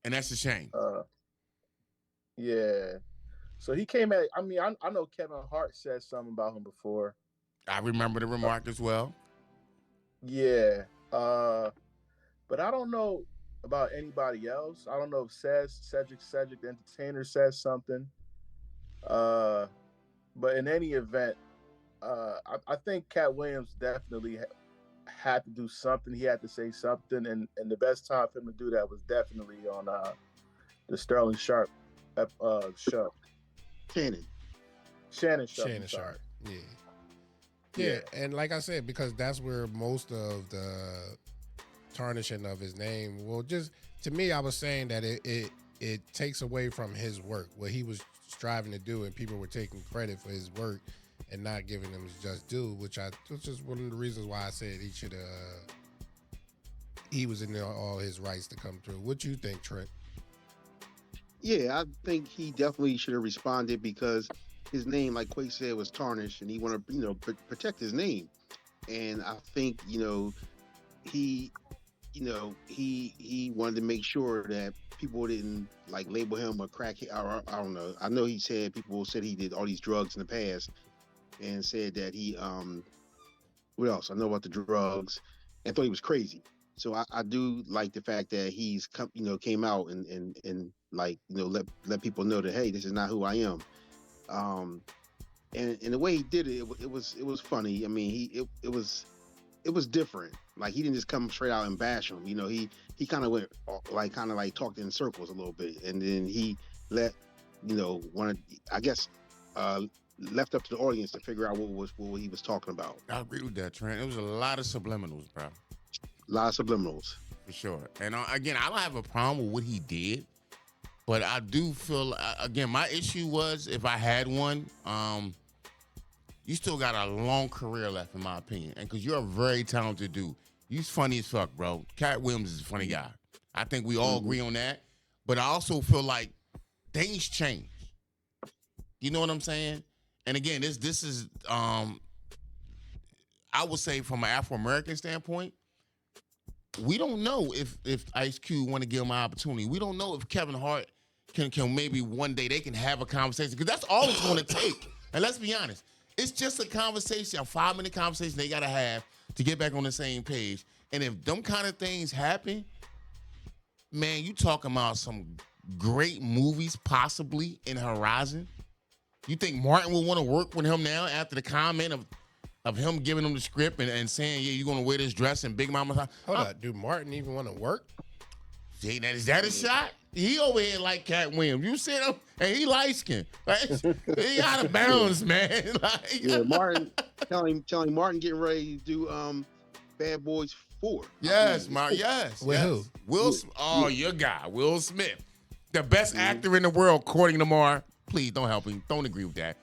And that's a shame. Yeah. So he came at. I mean, I know Kevin Hart said something about him before. I remember the remark as well. Yeah. But I don't know about anybody else. I don't know if Cedric the Entertainer says something. But in any event, I think Katt Williams definitely had to do something. He had to say something, and the best time for him to do that was definitely on the Sterling Sharp show. Shannon Shannon Sharp. Shannon Sharp. Yeah, and like I said, because that's where most of the tarnishing of his name, well, just to me, I was saying that it takes away from his work, what he was striving to do, and people were taking credit for his work and not giving him his just due, which is one of the reasons why I said he was in all his rights to come through. What you think, Trent? Yeah, I think he definitely should have responded because his name, like Quay said, was tarnished, and he wanted to, protect his name. And I think, he wanted to make sure that people didn't label him a crackhead. Or, I don't know. I know people said he did all these drugs in the past, and said that he what else? I know about the drugs, and thought he was crazy. So I do like the fact that he's came out and let people know that, hey, this is not who I am. And the way he did it, it was funny. I mean, it was different. Like, he didn't just come straight out and bash him. He kind of went talked in circles a little bit, and then he left up to the audience to figure out what he was talking about. I agree with that, Trent. It was a lot of subliminals, bro. A lot of subliminals. For sure. And again, I don't have a problem with what he did, but I do feel, again, my issue was, if I had one, you still got a long career left, in my opinion. And because you're a very talented dude. You's funny as fuck, bro. Katt Williams is a funny guy. I think we all agree on that. But I also feel like things change. You know what I'm saying? And again, this is, I would say, from an Afro-American standpoint, we don't know if Ice Cube want to give him an opportunity. We don't know if Kevin Hart can maybe one day they can have a conversation, because that's all it's going to take. And let's be honest, it's just a conversation, a 5-minute conversation they got to have to get back on the same page. And if them kind of things happen, man, you talking about some great movies possibly in horizon. You think Martin will want to work with him now after the comment of him giving him the script and saying, yeah, you're going to wear this dress in Big Mama's house? Hold up. Do Martin even want to work? Is that a shot? He over here like Katt Williams. You see him, and he light skinned. Right? He out of bounds, man. Like, Yeah, Martin telling Martin getting ready to do Bad Boys 4. Yes, yes. With yes. who? Will. Oh, your guy, Will Smith, the best actor in the world, according to Mar. Please don't help him. Don't agree with that.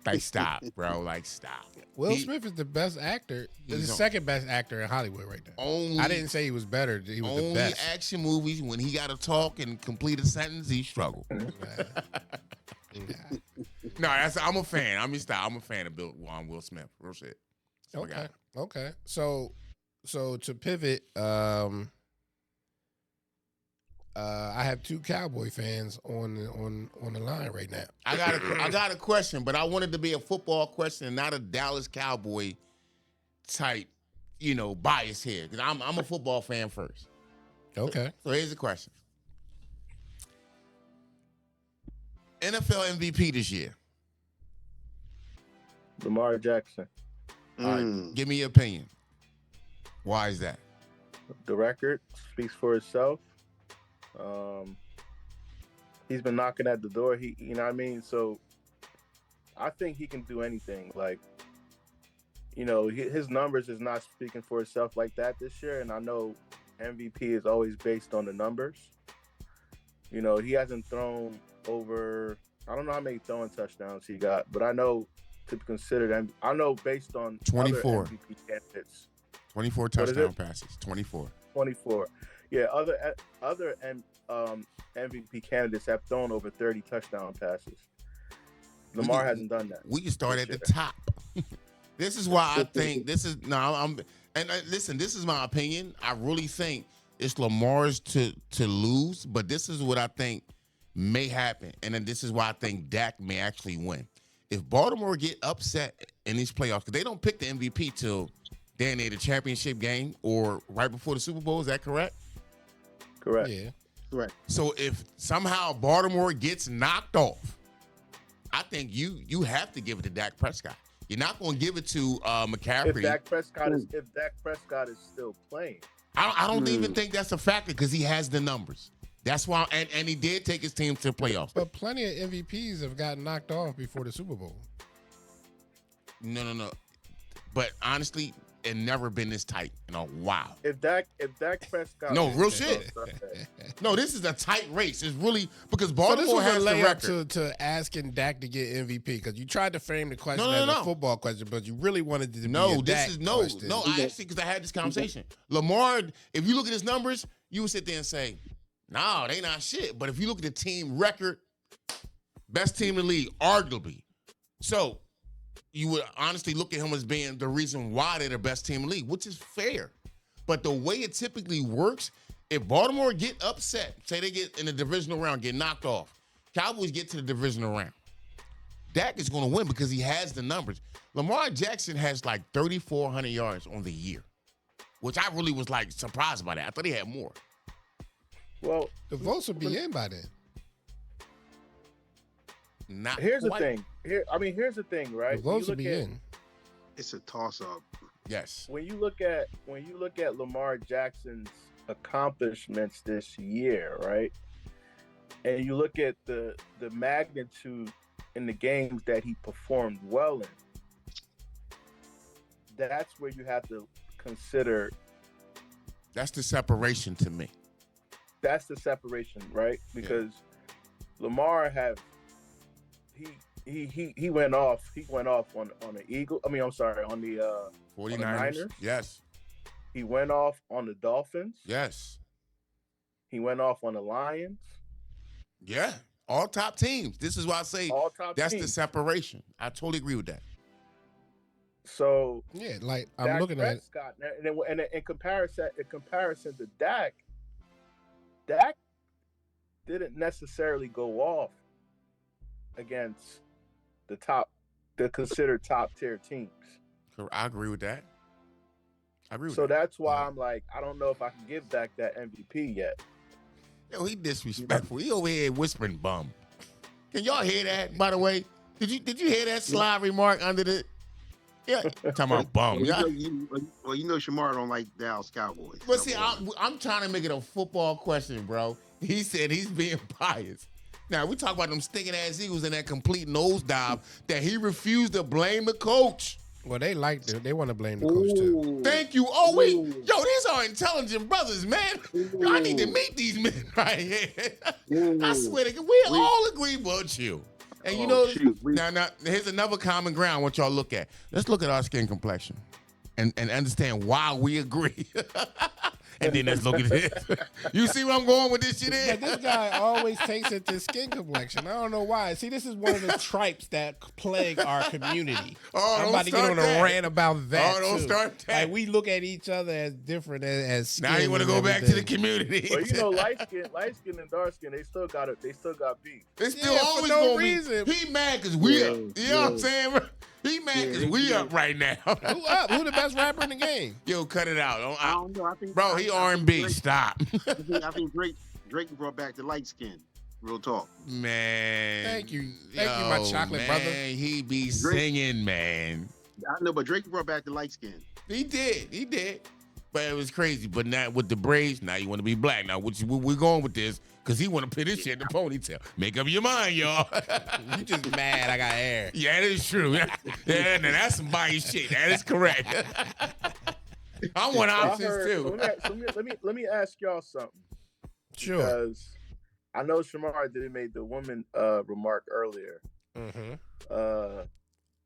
Like, stop, bro. Like, stop. Will Smith is the best actor. He's the second best actor in Hollywood right now. I didn't say he was better. He was the best. Only action movies, when he got to talk and complete a sentence, he struggled. No, I'm a fan. I'm a fan of Will Smith. Real shit. Okay. So to pivot, I have 2 Cowboy fans on the line right now. I got a question, but I wanted to be a football question and not a Dallas Cowboy type, bias here. Because I'm a football fan first. Okay. So here's the question. NFL MVP this year. Lamar Jackson. All right, give me your opinion. Why is that? The record speaks for itself. He's been knocking at the door. You know what I mean? So I think he can do anything. Like, his numbers is not speaking for itself like that this year. And I know MVP is always based on the numbers. He hasn't thrown over, I don't know how many throwing touchdowns he got, but I know to be considered, I know based on 24 other MVP candidates. 24 touchdown passes. 24. Yeah, other MVP candidates have thrown over 30 touchdown passes. Lamar hasn't done that. We can start at the top. This is why I think this is listen, this is my opinion. I really think it's Lamar's to lose, but this is what I think may happen. And then this is why I think Dak may actually win. If Baltimore get upset in these playoffs, because they don't pick the MVP till they're in the championship game or right before the Super Bowl, is that correct? Correct. Yeah. Correct. So if somehow Baltimore gets knocked off, I think you have to give it to Dak Prescott. You're not going to give it to McCaffrey. If Dak Prescott is still playing, I don't even think that's a factor because he has the numbers. That's why, and he did take his team to the playoffs. But plenty of MVPs have gotten knocked off before the Super Bowl. No. But honestly, it never been this tight in a while. if Dak Prescott, No, real shit. No, this is a tight race. It's really because So Baltimore this has was the a layup record. to asking Dak to get MVP because you tried to frame the question No, as no. a football question, but you really wanted it to be a No, Dak this is no. question. I actually, because I had this conversation. Lamar, if you look at his numbers, you would sit there and say, "No, they not shit." But if you look at the team record, best team in the league, arguably. So you would honestly look at him as being the reason why they're the best team in the league, which is fair. But the way it typically works, if Baltimore get upset, say they get in the divisional round, get knocked off, Cowboys get to the divisional round, Dak is going to win because he has the numbers. Lamar Jackson has like 3,400 yards on the year, which I really was like surprised by that. I thought he had more. Well, The votes would be in by then. Not here's the quite. thing. Here's the thing, right? The votes You would be look at- in. It's a toss-up. Yes. When you look at Lamar Jackson's accomplishments this year, right? And you look at the magnitude in the games that he performed well in, that's where you have to consider. That's the separation to me. That's the separation, right? Because Lamar he went off on the Eagle. I mean, I'm sorry, on the 49ers. On the Niners? Yes. he went off on the Dolphins. Yes. He went off on the Lions. Yeah. All top teams. This is why I say All top that's the teams. separation. I totally agree with that. So Yeah, like I'm Dak looking at. Prescott, and in comparison to Dak didn't necessarily go off against the considered top tier teams. I agree with that. So that's why I'm like, I don't know if I can give Dak that MVP yet. Yo, he disrespectful. He over here whispering bum. Can y'all hear that, by the way? Did you hear that sly remark under the... Yeah, talking about bum. Well, you know Shamar don't like Dallas Cowboys. But see, I'm trying to make it a football question, bro. He said he's being biased. Now, we talk about them stinking ass Eagles in that complete nosedive that he refused to blame the coach. Well, they want to blame the coach too. Thank you. Oh, wait. Yo, these are intelligent brothers, man. I need to meet these men right here. I swear to God, we all agree but you. And you know, now, here's another common ground what y'all look at. Let's look at our skin complexion and understand why we agree. And then let's look at this. You see where I'm going with this shit in? But this guy always takes it to skin complexion. I don't know why. See, this is one of the tripes that plague our community. I'm about to get on a rant about that. Oh, don't start that. Like, we look at each other as different as skin. Now you want to go back to the community. Well, you know, light skin and dark skin, they still got beef. It's still always for no gonna reason. be. He mad because we up. You know what I'm saying? He mad because we up right now. Who up? Who the best rapper in the game? Yo, cut it out. I don't know. Bro, he R&B. Stop. I think Drake brought back the light skin. Real talk. Man. Thank you, my chocolate brother. He be singing, man. I know, but Drake brought back the light skin. He did. But it was crazy. But now with the braids, now you want to be black. Now we're going with this because he want to put his shit in the ponytail. Make up your mind, y'all. You just mad I got hair. Yeah, that is true. Yeah, now that's some biased shit. That is correct. I want options too. So let me ask y'all something. Sure. Because I know Shamar did made the woman remark earlier. Mm-hmm.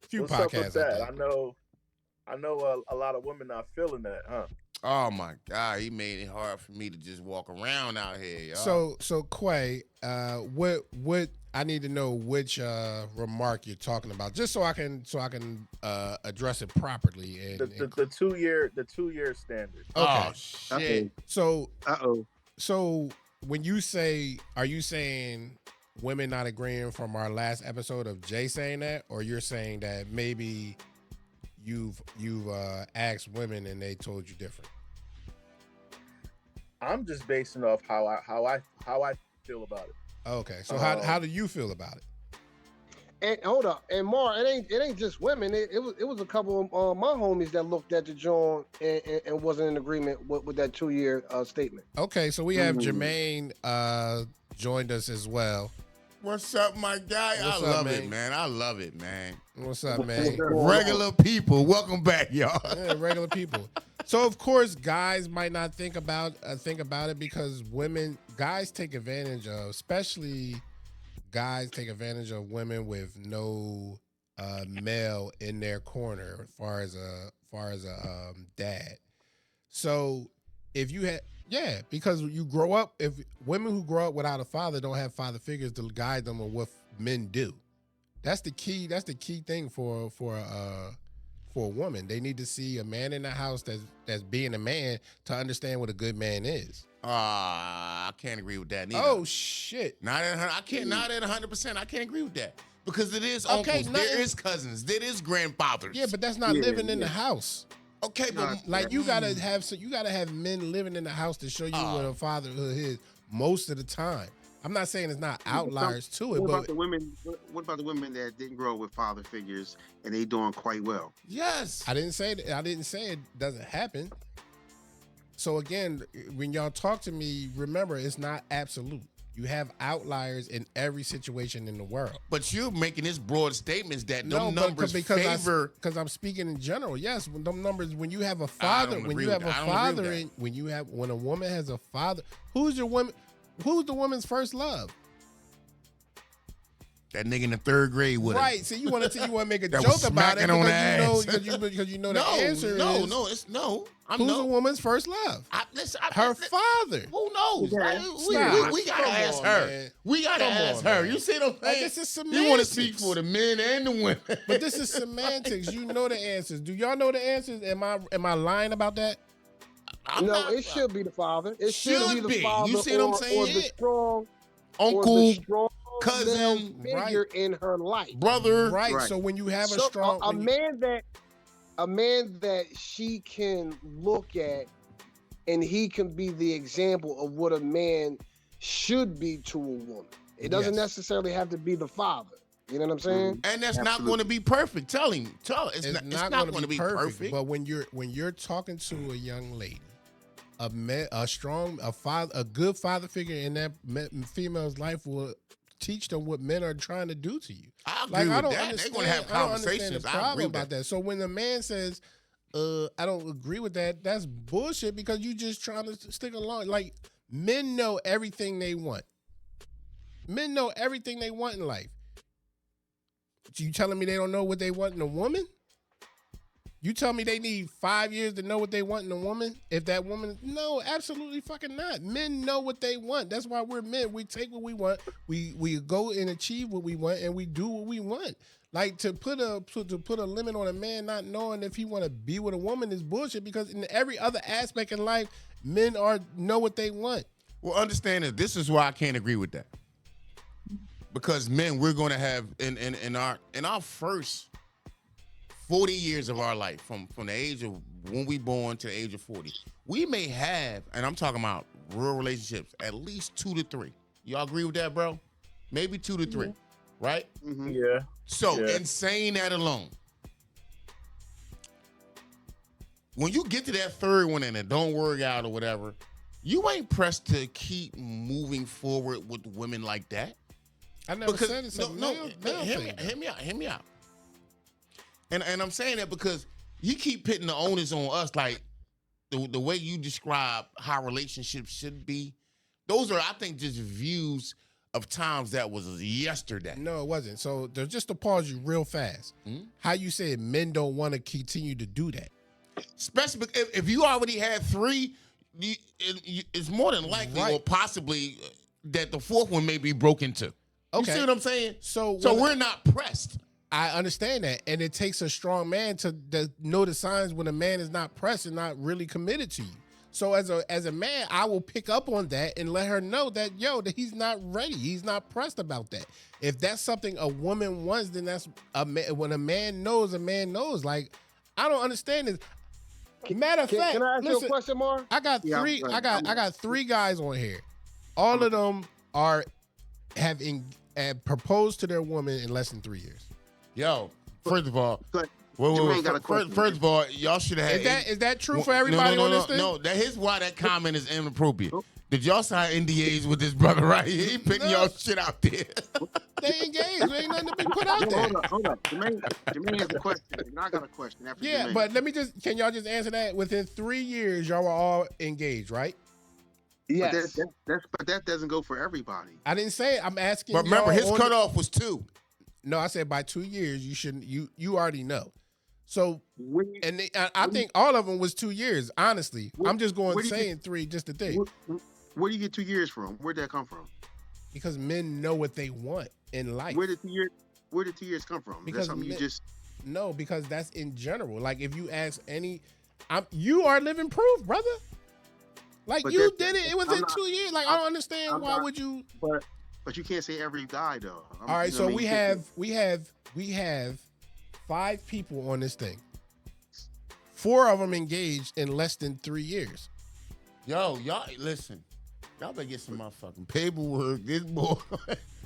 Few what's up with podcasts. that? I know a lot of women not feeling that, huh? Oh my God, he made it hard for me to just walk around out here, y'all. So Quay, what I need to know which remark you're talking about, just so I can address it properly. And the 2 year standard. Okay. Oh shit. So So when you say, are you saying women not agreeing from our last episode of Jay saying that, or you're saying that maybe you've asked women and they told you different? I'm just basing off how I feel about it. Okay, so how do you feel about it? And hold up, and Mar, it ain't just women. It was a couple of my homies that looked at the joint and wasn't in agreement with that 2 year statement. Okay, so we have Jermaine joined us as well. What's up, my guy? I love it, man. What's up, man? Regular people, welcome back, y'all. Yeah, regular people. So of course, guys might not think about it because guys take advantage of, especially guys take advantage of women with no male in their corner as far as a dad. So if you had, because you grow up, if women who grow up without a father don't have father figures to guide them on what men do. That's the key thing for a woman. They need to see a man in the house that's being a man to understand what a good man is. I can't agree with that neither. Oh shit! Not at 100%. I can't agre with that because it is uncles, there is cousins, there is grandfathers. Yeah, but that's not living in the house. Okay, but like you gotta have men living in the house to show you what a fatherhood is most of the time. I'm not saying it's not outliers to it, what but about the women? What about the women that didn't grow up with father figures and they doing quite well? Yes, I didn't say it doesn't happen. So again, when y'all talk to me, remember it's not absolute. You have outliers in every situation in the world. But you're making this broad statements that them numbers favor. Because I'm speaking in general. Yes, when them numbers, when you have a father, when a woman has a father, who's the woman's first love? That nigga in the third grade with right. him. So you want to make a joke about it because you know the answer is no. Who's a woman's first love? Her father. Who knows? We gotta ask her. Man. We gotta ask her. You see what I'm saying? This is semantics. You want to speak for the men and the women. But this is semantics. You know the answers. Do y'all know the answers? Am I lying about that? It should be the father. It should be the father. You see what I'm saying? Or the strong. or the uncle, strong cousin, male figure in her life. brother. Right. Right. So when you have a So strong, a man that she can look at, and he can be the example of what a man should be to a woman. It doesn't Yes. necessarily have to be the father. You know what I'm saying? And that's not Absolutely. going to be perfect. Tell him. It's not gonna going to be perfect. But when you're talking to a young lady, a good father figure in that female's life will teach them what men are trying to do to you. I agree with that. They're going to have I don't understand conversations. the I problem agree with about that. So when the man says, I don't agree with that, that's bullshit because you just trying to stick along. Like, men know everything they want. Men know everything they want in life. You telling me they don't know what they want in a woman? You tell me they need 5 years to know what they want in a woman? If that woman, no, absolutely fucking not. Men know what they want. That's why we're men. We take what we want. We go and achieve what we want, and we do what we want. Like to put a limit on a man not knowing if he want to be with a woman is bullshit. Because in every other aspect in life, men know what they want. Well, understand that this is why I can't agree with that. Because men, we're going to have in our first 40 years of our life, from the age of when we born to the age of 40, we may have, and I'm talking about real relationships, at least 2 to 3. Y'all agree with that, bro? Maybe 2 to 3, right? Mm-hmm. Yeah. So, Yeah. in saying that alone, when you get to that third one and it don't work out or whatever, you ain't pressed to keep moving forward with women like that. I never said it's a male thing. Hear me out. And I'm saying that because you keep putting the onus on us, like the way you describe how relationships should be. Those are, I think, just views of times that was yesterday. No, it wasn't. So there's just to pause you real fast. How you said men don't want to continue to do that. Especially if you already had 3, it's more than likely or possibly that the 4th one may be broken too. You Okay. see what I'm saying? So we're not pressed. I understand that, and it takes a strong man to know the signs when a man is not pressed and not really committed to you. So as a man, I will pick up on that and let her know that that he's not ready, he's not pressed about that. If that's something a woman wants, then that's a man. When a man knows, Like, I don't understand this. Matter of fact, Can I ask you listen, a question, Mar? I got Yeah, three. right. I got 3 guys on here. All of them have proposed to their woman in less than 3 years. Yo, first of all, But Jermaine got a question. first of all, y'all should have had. Is that true for everybody on this thing? No, here's why that comment is inappropriate. Did y'all sign NDAs with this brother right here? He putting y'all shit out there. They engaged. There ain't nothing to be put out there. Hold up. Jermaine has a question, and I got a question after Yeah, Jermaine. but can y'all just answer that? Within 3 years, y'all were all engaged, right? Yes. But that doesn't go for everybody. I didn't say it. I'm asking. But remember, y'all his on cutoff was 2. No, I said by 2 years, you shouldn't. You already know. So, When- and I think all of them was 2 years. Honestly, I'm just going where do you saying 3 just to think. Where do you get 2 years from? Where'd that come from? Because men know what they want in life. Where did 2 years come from? Because That's something you men- just. No, because that's in general. Like if you ask you are living proof, brother. Like But you that- did it. It was I'm in not- 2 years. Like I don't understand I'm why not- would you? But you can't say every guy though. All right, you know so what I mean? we have 5 people on this thing. 4 of them engaged in less than 3 years. Yo, y'all, listen. Y'all better get some motherfucking paperwork. This boy,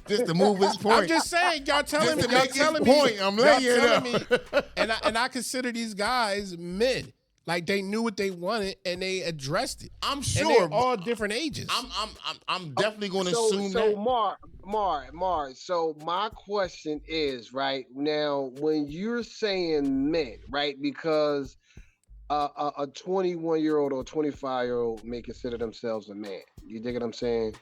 just to move his point. I'm just saying, y'all telling me, Just to y'all make his telling me, point, I'm letting y'all you telling know. me, and I consider these guys men. Like they knew what they wanted and they addressed it. I'm And sure. they're all different ages. I'm definitely going to So, assume so that. Mar. So my question is, right now, when you're saying men, right? Because a 21-year-old or 25-year-old may consider themselves a man. You dig what I'm saying?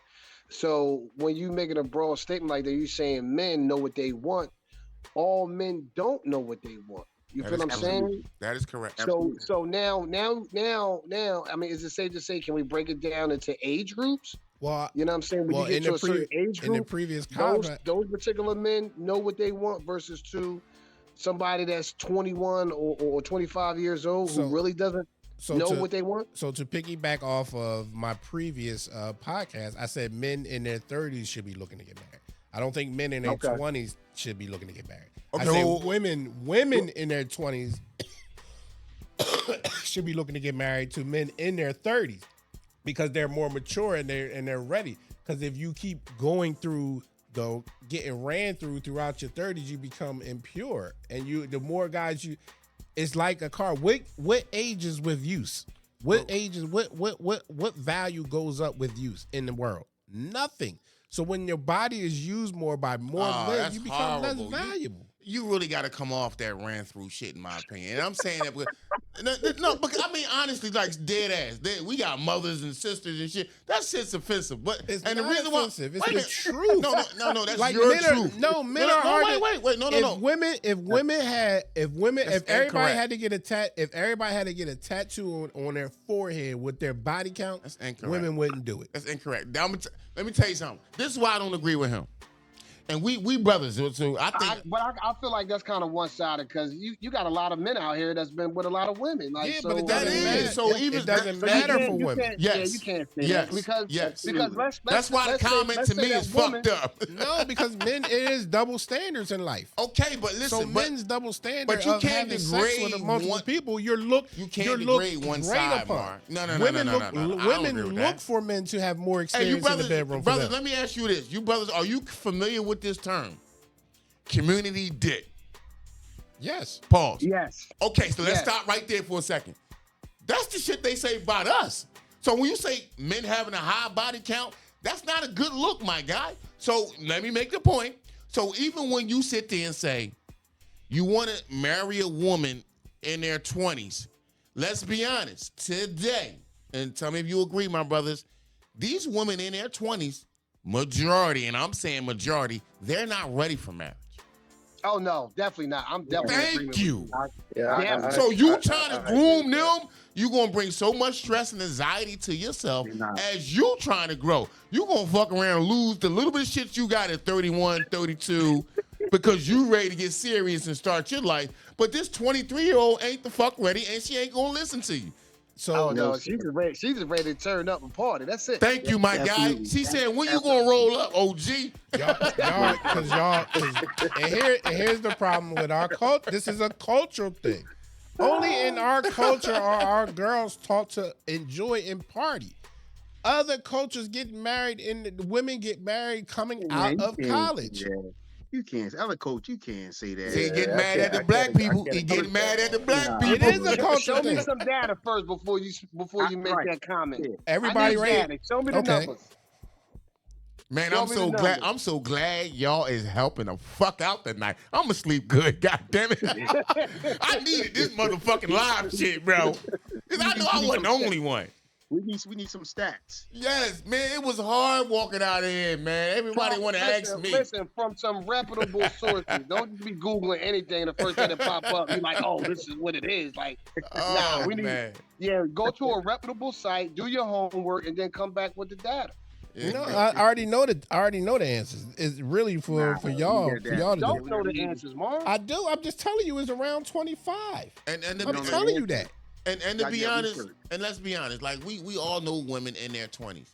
So when you making a broad statement like that, you saying men know what they want. All men don't know what they want. You That feel is what I'm correct. saying? That is correct. So now, I mean, is it safe to say, can we break it down into age groups? well, You know what I'm saying? When well, you get to a certain age in the group, previous those contract, those particular men know what they want versus to somebody that's 21 or 25 years old So- who really doesn't know what they want? So to piggyback off of my previous podcast, I said men in their 30s should be looking to get married. I don't think men in their 20s should be looking to get married. Okay, I say well- women in their 20s should be looking to get married to men in their 30s because they're more mature and they're ready. Because if you keep going through getting ran throughout your 30s, you become impure, and the more guys it's like a car. What ages with use? What value goes up with use in the world? Nothing. So when your body is used more by more men, that's you become horrible. less valuable. You really got to come off that ran through shit, in my opinion. And I'm saying that no, because I mean honestly, like dead ass. We got mothers and sisters and shit. That shit's offensive. But It's and not the reason offensive. why, It's wait a the minute. truth. No, that's Like your men truth. men are hard. Wait, no. If everybody incorrect. had to get a tattoo on their forehead with their body count, That's incorrect. women wouldn't do it. That's incorrect. Now, let me tell you something. This is why I don't agree with him. And we brothers, so I think. I feel like that's kind of one-sided because you got a lot of men out here that's been with a lot of women. Like, Yeah, so, but it That doesn't is. matter. So even it doesn't that- matter you for women. can't- Yes. Yeah, you can't say Yes. that because Yes. let's That's why the let's say- comment let's to say me that is woman- fucked up. No, because men, it is double standards in life. Okay, but listen, So men's double standard but you of can't having sex degrade with multiple one- people, you can't looked degrade one great side, upon. Mark. No. Women I don't agree women with look that. for men to have more Hey, experience you in the brothers, bedroom. For brothers, them. let me ask you this: you brothers, are you familiar with this term? Community dick. Yes. Pause. Yes. Okay, so let's Yes. stop right there for a second. That's the shit they say about us. So when you say men having a high body count, that's not a good look, my guy. So let me make the point. So even when you sit there and say you want to marry a woman in their 20s, let's be honest, today, and tell me if you agree, my brothers, these women in their 20s, majority, and I'm saying majority, they're not ready for marriage. Oh no, definitely not. I'm definitely. in Thank agreement you. with you. Yeah, So you trying to groom them, you gonna bring so much stress and anxiety to yourself as you trying to grow. You gonna fuck around and lose the little bit of shit you got at 31, 32 because you ready to get serious and start your life. But this 23-year-old ain't the fuck ready and she ain't gonna listen to you. So Oh no, she's just ready. She's just ready to turn up and party. That's it. Thank you, my guy. Absolutely. She said, when you gonna roll up, OG? and here's the problem with our culture. This is a cultural thing. Only in our culture are our girls taught to enjoy and party. Other cultures get married and the women get married coming out of college. Yeah. You can't. Other coach, you can't say that. He get I mad can't- at the I black can't- I people. can't He get agree mad at the black Nah. people. It is a culture Show me thing. some data first before you make Right. that comment. Yeah. Everybody I need ready? data. Show me the Okay. numbers. Man, Show I'm me so the glad. numbers. I'm so glad y'all is helping the fuck out tonight. I'm gonna sleep good. God damn it! I needed this motherfucking live shit, bro. Cause I know I wasn't the only one. We need some stats. Yes, man, it was hard walking out of here, man. Everybody want to ask me. Listen, from some reputable sources. Don't just be Googling anything. The first thing that pop up, you're like, oh, this is what it is. Like, Oh nah, we need, man, go to a reputable site, do your homework, and then come back with the data. You know, I already know the answers. It's really for y'all get for that. y'all to Don't do. know the answers, Mark. I do. I'm just telling you, it's around 25. and I'm telling you that. And to Gotta be get honest, research. and let's be honest, like we all know women in their 20s.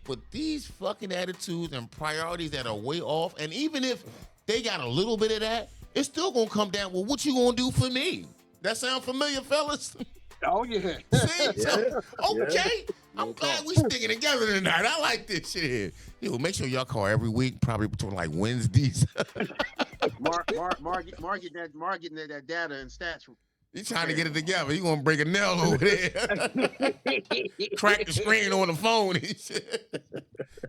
But these fucking attitudes and priorities that are way off, and even if they got a little bit of that, it's still gonna come down, well, what you gonna do for me? That sound familiar, fellas? Oh yeah. See? So, okay. I'm glad we sticking together tonight. I like this shit here. Yo, make sure y'all call every week, probably between like Wednesdays. Mark getting that data and stats. You trying to get it together. You gonna break a nail over there. Crack the screen on the phone and shit.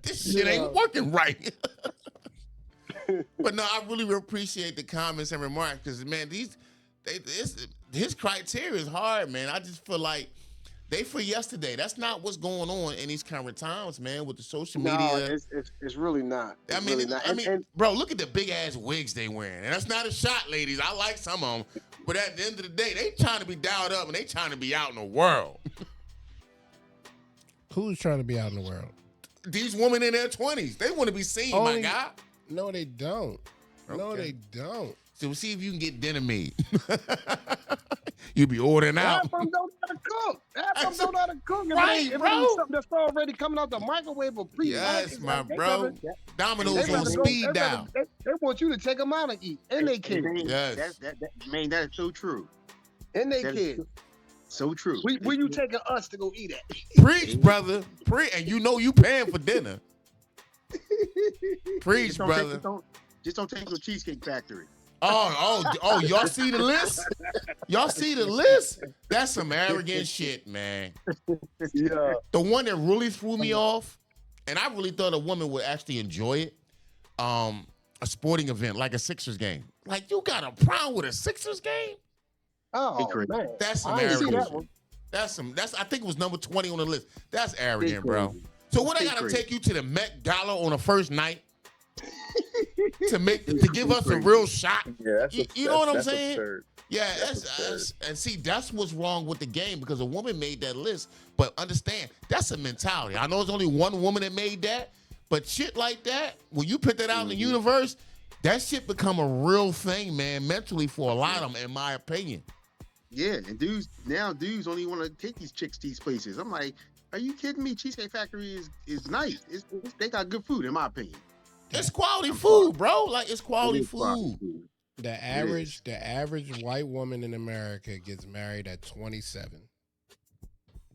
This shit ain't working right. But no, I really appreciate the comments and remarks because man, his criteria is hard, man. I just feel like they for yesterday. That's not what's going on in these current times, man, with the social media. No, it's really not. It's really not. And- Bro, look at the big ass wigs they wearing. And that's not a shot, ladies. I like some of them. But at the end of the day, they trying to be dialed up and they trying to be out in the world. Who's trying to be out in the world? These women in their 20s, they want to be seen, my Only- guy. No, they don't. No, Okay. they don't. So we'll see if you can get dinner made. You be ordering Half out. of them don't know how to cook. Half of them don't know how to cook. If Right, it ain't bro. something that's already coming out the microwave or pre-packaged, Yes, my like, they bro. rather- Domino's They on rather go. speed dial. They want you to take them out and eat, and they can, Yes. Man, that is so true. and they That is can. so true. Where you taking us to go eat at? Preach, brother. Preach, and you know you paying for dinner. Preach, Just don't brother. just don't take it to a Cheesecake Factory. Oh, y'all see the list? Y'all see the list? That's some arrogant shit, man. Yeah. The one that really threw me off, and I really thought a woman would actually enjoy it, a sporting event like a Sixers game. Like, you got a problem with a Sixers game? Oh crazy. man, That's some I ain't see arrogance. that one. That's I think it was number 20 on the list. That's arrogant, bro. crazy. So what I They gotta crazy. take you to the Met Gala on the first night to give us a real shot? Yeah, that's You know what I'm that's saying? absurd. Yeah, That's that's and see, that's what's wrong with the game because a woman made that list. But understand, that's a mentality. I know it's only one woman that made that, but shit like that, when you put that out in the universe, that shit become a real thing, man, mentally for a lot of them, in my opinion. Yeah, and dudes only want to take these chicks to these places. I'm like, are you kidding me? Cheesecake Factory is nice. They got good food, in my opinion. It's quality food, bro. Like, it's quality It is quality food. The average white woman in America gets married at 27.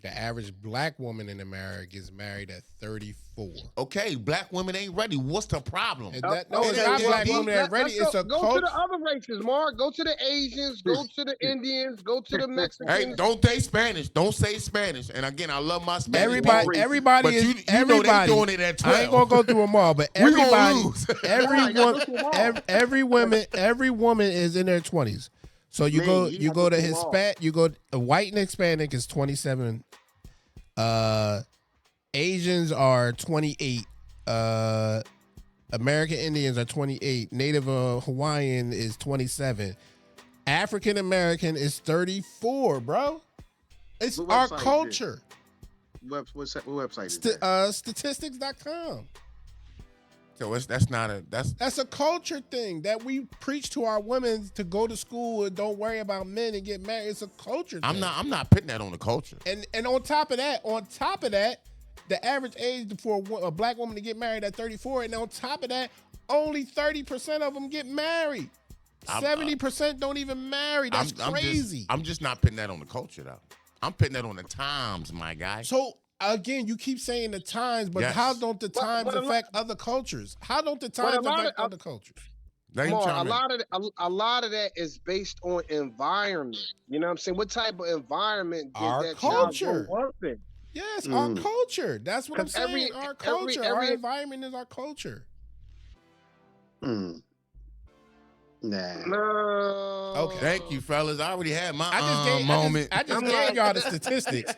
The average black woman in America gets married at 34. Okay, black women ain't ready. What's the problem? And that, no, Okay, it's not well, black well, women ain't ready. It's a go to culture. the other races, Mark. Go to the Asians. Go to the Indians. Go to the Mexicans. Hey, don't say Spanish. Don't say Spanish. And again, I love my Spanish. Everybody but is you know they everybody. doing it at 12. I ain't gonna go through them all, but We gonna everybody, lose. every woman is in their 20s. So you Man, go you you have go to to do Hispanic, white and Hispanic is 27. Asians are 28. American Indians are 28. Native Hawaiian is 27. African American is 34, bro. It's What our website is culture. What website is that? Statistics.com. So that's not a That's a culture thing that we preach to our women to go to school and don't worry about men and get married. It's a culture thing. I'm not putting that on the culture. And on top of that, the average age for a black woman to get married at 34, and on top of that, only 30% of them get married. 70% don't even marry. That's crazy. I'm just not putting that on the culture though. I'm putting that on the times, my guy. So again, you keep saying the times, but Yes. how don't the times but a affect other cultures? How don't the times lot affect of- other cultures? Let him Mark, chime in. a lot of that is based on environment. You know what I'm saying? What type of environment did Our that culture. child grow up in? Yes, our culture. That's what I'm 'Cause saying. Our culture, our environment is our culture. Nah. No. Okay. Thank you, fellas. I already had my moment. I just I'm gave like- y'all the statistics.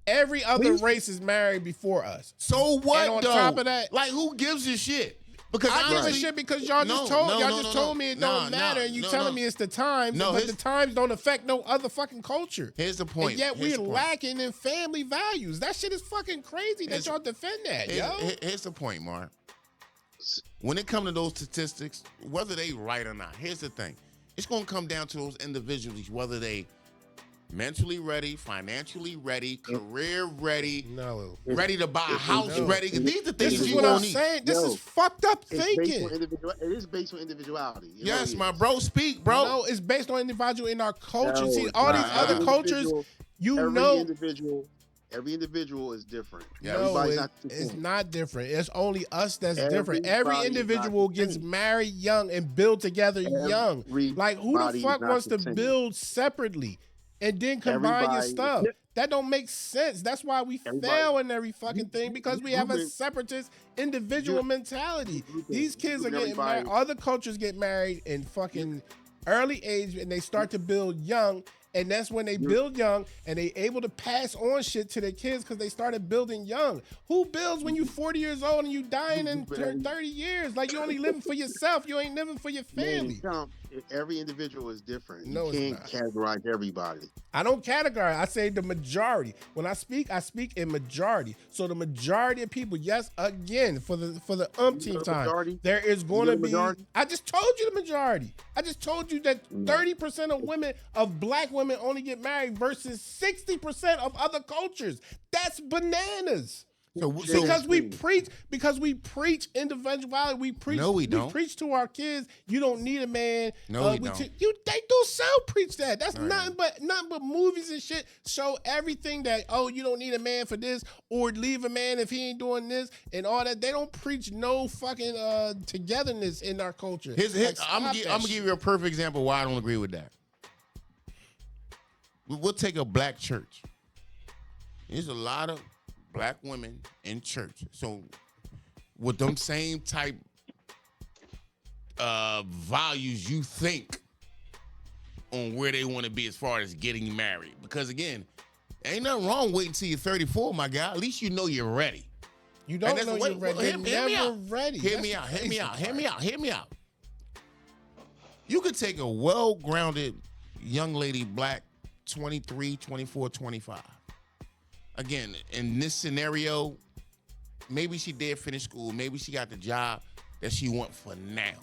Every other race is married before us. So what? And on though? top of that- like, who gives a shit? Because I give a honestly, shit because y'all just told me it don't matter, and you no, telling no. me it's the times, No, but his- the times don't affect no other fucking culture. Here's the point. And yet Here's we're the point. lacking in family values. That shit is fucking crazy that Here's- y'all defend that, yo. Here's the point, Mark. When it comes to those statistics, whether they right or not, here's the thing. It's going to come down to those individuals, whether they mentally ready, financially ready, career ready, ready to buy a house ready. These are the things This is you what I'm don't need. saying. This Yo, is fucked up It thinking. is based on individuality. It Yes, really my is. bro. Speak, bro. No, it's based on individual in our culture. No, See, it's all these not. other Every cultures, individual- every individual is different. Yeah. no, Everybody's not the it's same. not different. It's only us that's different. Every Everybody is individual not the gets same. married young and build together young. Like, who the Everybody fuck is not wants the to same. build separately and then combine your Everybody- stuff? That don't make sense. That's why we Everybody- fail in every fucking thing, because we have a grouping- separatist individual mentality. grouping- These kids are grouping getting married. everybody- Other cultures get married in fucking early age, and they start to build young. And that's when they build young and they able to pass on shit to their kids because they started building young. Who builds when you 40 years old and you dying in 30 years? Like, you only living for yourself. You ain't living for your family. every individual is different. No, You it's can't not. categorize everybody. I don't categorize. I say the majority. When I speak in majority. So the majority of people, yes, again, for the umpteenth time, Majority? there is going You to know the be. majority? I just told you the majority. I just told you that 30% of black women only get married versus 60% of other cultures. That's bananas. Because we preach individuality. We preach. No, we don't. We preach to our kids. You don't need a man. No, we don't. They do so preach that. That's nothing but movies and shit show everything that you don't need a man for this or leave a man if he ain't doing this and all that. They don't preach no fucking togetherness in our culture. I'm gonna give you a perfect example why I don't agree with that. We'll take a black church. There's a lot of black women in church. So with them same type values you think on where they want to be as far as getting married. Because again, ain't nothing wrong waiting until you're 34, my guy. At least you know you're ready. You don't know you're ready. You're never ready. Hear me out. You could take a well-grounded young lady, black, 23, 24, 25. Again, in this scenario, maybe she did finish school. Maybe she got the job that she wants for now.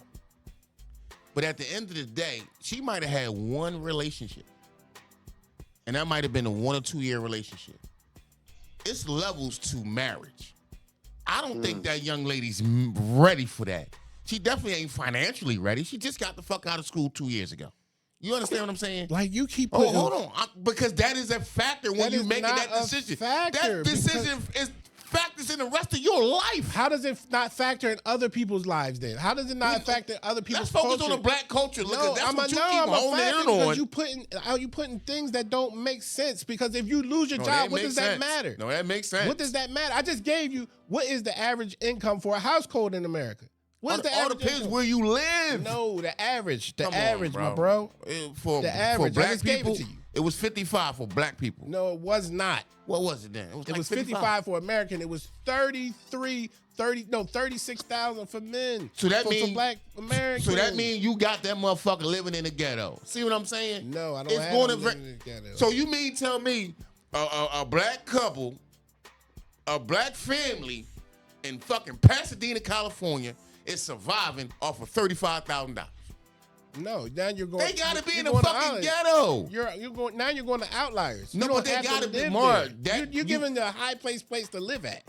But at the end of the day, she might have had one relationship. And that might have been a 1 or 2 year relationship. It's levels to marriage. I don't think that young lady's ready for that. She definitely ain't financially ready. She just got the fuck out of school 2 years ago. You understand what I'm saying? Like you keep putting, hold on. Because that is a factor when you're making that decision. Factor that decision is factors in the rest of your life. How does it not factor in other people's lives then? How does it not factor in other people's culture? Let's focus on the black culture. Look, that's what you keep honing in on. You putting things that don't make sense. Because if you lose your job, what does that matter? No, that makes sense. What does that matter? I just gave you what is the average income for a household in America? All depends where you live. No, the average, bro. my bro. For black people, it was 55 for black people. No, it was not. What was it then? It was 55 for American. It was 36,000 for men. So that means for black Americans. So that means you got that motherfucker living in the ghetto. See what I'm saying? No, I don't have him living in the ghetto. So you mean tell me a black couple, a black family in fucking Pasadena, California is surviving off of $35,000? No, now you're going. They gotta be in the fucking ghetto. You're going now. You're going to outliers. No, but they gotta be more. You're giving the high place to live at.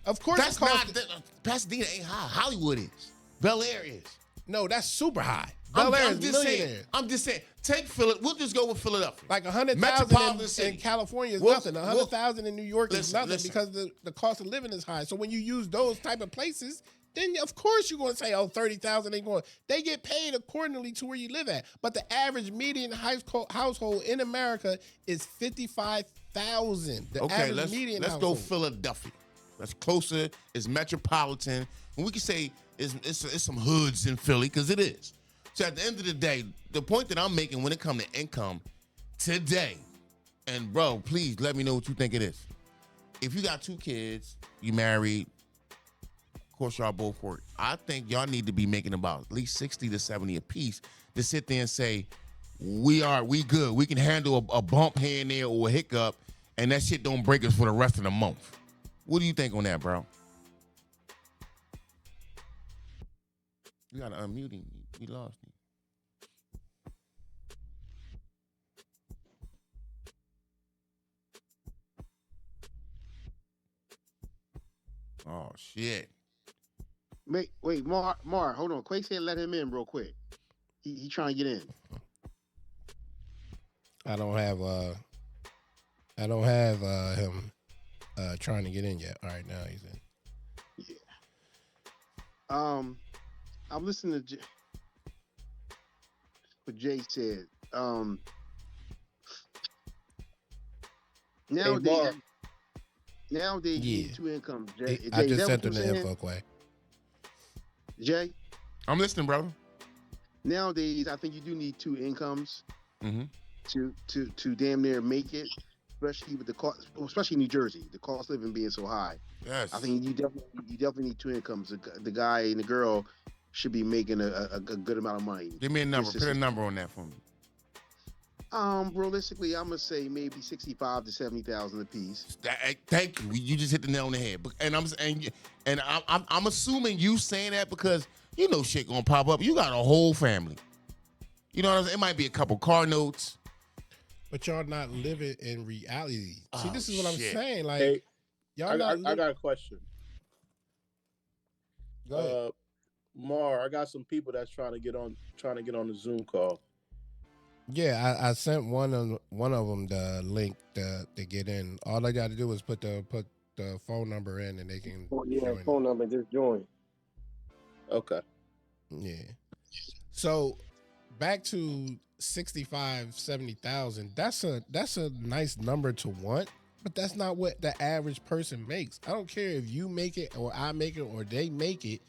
Of course, that's not. Pasadena ain't high. Hollywood is. Bel Air is. No, that's super high. Bel Air is millionaires. I'm just saying. Take Philadelphia. We'll just go with Philadelphia. Like 100,000 in California is nothing. 100,000 in New York is nothing because the cost of living is high. So when you use those type of places, then of course you're going to say, 30,000 ain't going. They get paid accordingly to where you live at. But the average median household in America is 55,000. Okay, let's go Philadelphia. That's closer. It's metropolitan. And we can say it's some hoods in Philly because it is. So at the end of the day, the point that I'm making when it comes to income today, and bro, please let me know what you think it is. If you got 2 kids, you married, of course y'all both work. I think y'all need to be making about at least 60 to 70 apiece to sit there and say, we good. We can handle a bump here and there or a hiccup, and that shit don't break us for the rest of the month. What do you think on that, bro? You gotta unmute him. We lost him. Oh shit. Wait, Mar, hold on. Quake said let him in real quick. He trying to get in. I don't have him trying to get in yet. All right, now he's in. Yeah. I'm listening to what Jay said. Nowadays, you need 2 incomes. Jay, I just sent him the info, Quay. Jay, I'm listening, brother. Nowadays, I think you do need 2 incomes Mm-hmm. to damn near make it, especially with the cost, especially New Jersey, the cost of living being so high. Yes. I think you definitely need 2 incomes. The guy and the girl should be making a good amount of money. Give me a number. This Put a is- number on that for me. Realistically, I'm gonna say maybe 65 to 70,000 a piece. Thank you. You just hit the nail on the head. And I'm assuming you saying that because you know shit gonna pop up. You got a whole family. You know what I'm saying? It might be a couple car notes. But y'all not living in reality. See, Oh, this is what I'm shit. saying. Like, Hey, y'all I not. got a question. Go ahead. Mar, I got some people that's trying to get on the Zoom call. Yeah, I sent one of them the link to get in. All they got to do is put the phone number in, and they can. join. Phone number, just join. Okay. Yeah. So back to 65, 70,000. That's a nice number to want, but that's not what the average person makes. I don't care if you make it or I make it or they make it.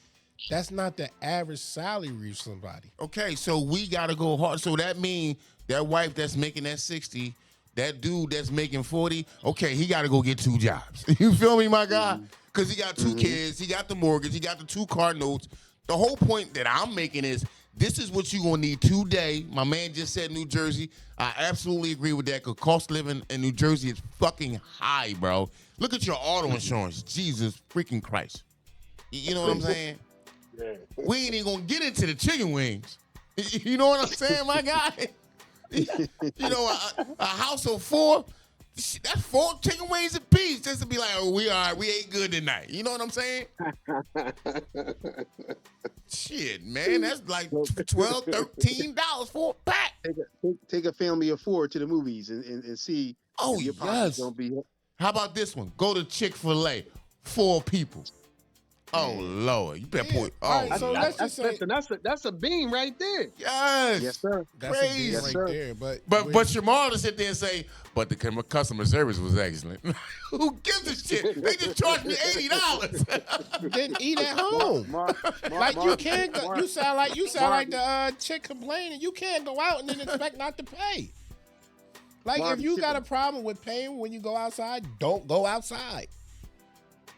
That's not the average salary of somebody. Okay, so we gotta go hard. So that means that wife that's making that 60, that dude that's making 40, okay, he gotta go get 2 jobs. You feel me, my guy? Because he got 2 kids, he got the mortgage, he got the 2 car notes. The whole point that I'm making is this is what you're gonna need today. My man just said New Jersey. I absolutely agree with that because cost of living in New Jersey is fucking high, bro. Look at your auto insurance. Jesus freaking Christ. You know what I'm saying? Yeah. We ain't even gonna get into the chicken wings. You know what I'm saying, my guy? You know, a house of 4, that's 4 chicken wings a piece just to be like, oh, we all right, we ate good tonight. You know what I'm saying? Shit, man, that's like $12, $13 for a pack. Take a family of 4 to the movies and see. Oh, if your pocket's yes. gonna be. How about this one? Go to Chick-fil-A, 4 people. Oh, Lord. You better put, oh, All right, so Lord. let's just say That's a beam right there. Yes. Yes, sir. that's crazy. a Yes, deal sir. right there. But But Shamar to sit there and say, but the customer service was excellent. Who gives a shit? They just charged me $80. then eat at home. Like you can't go, you sound like the chick complaining. You can't go out and then expect not to pay. Like Mark, if you chicken- got a problem with paying when you go outside, don't go outside.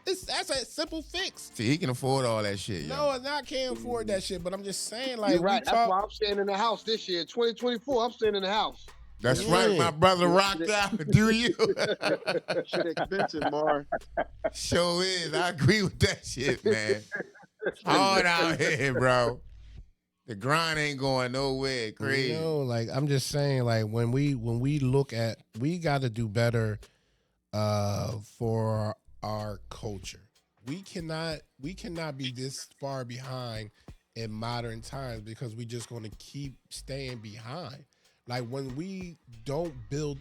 That's a simple fix. See, he can afford all that shit, yo. No, I can't afford that shit. But I'm just saying, like, You're right. we That's talk, why I'm staying in the house this year. 2024, I'm staying in the house. That's Yeah. right, my brother rocked out. Do you? Shit expensive, Mar. Sure is. I agree with that shit, man. Hard out here, bro. The grind ain't going nowhere. Crazy. you know, like I'm just saying, like when we look at, we got to do better for our culture. We cannot be this far behind in modern times because we just going to keep staying behind. Like when we don't build,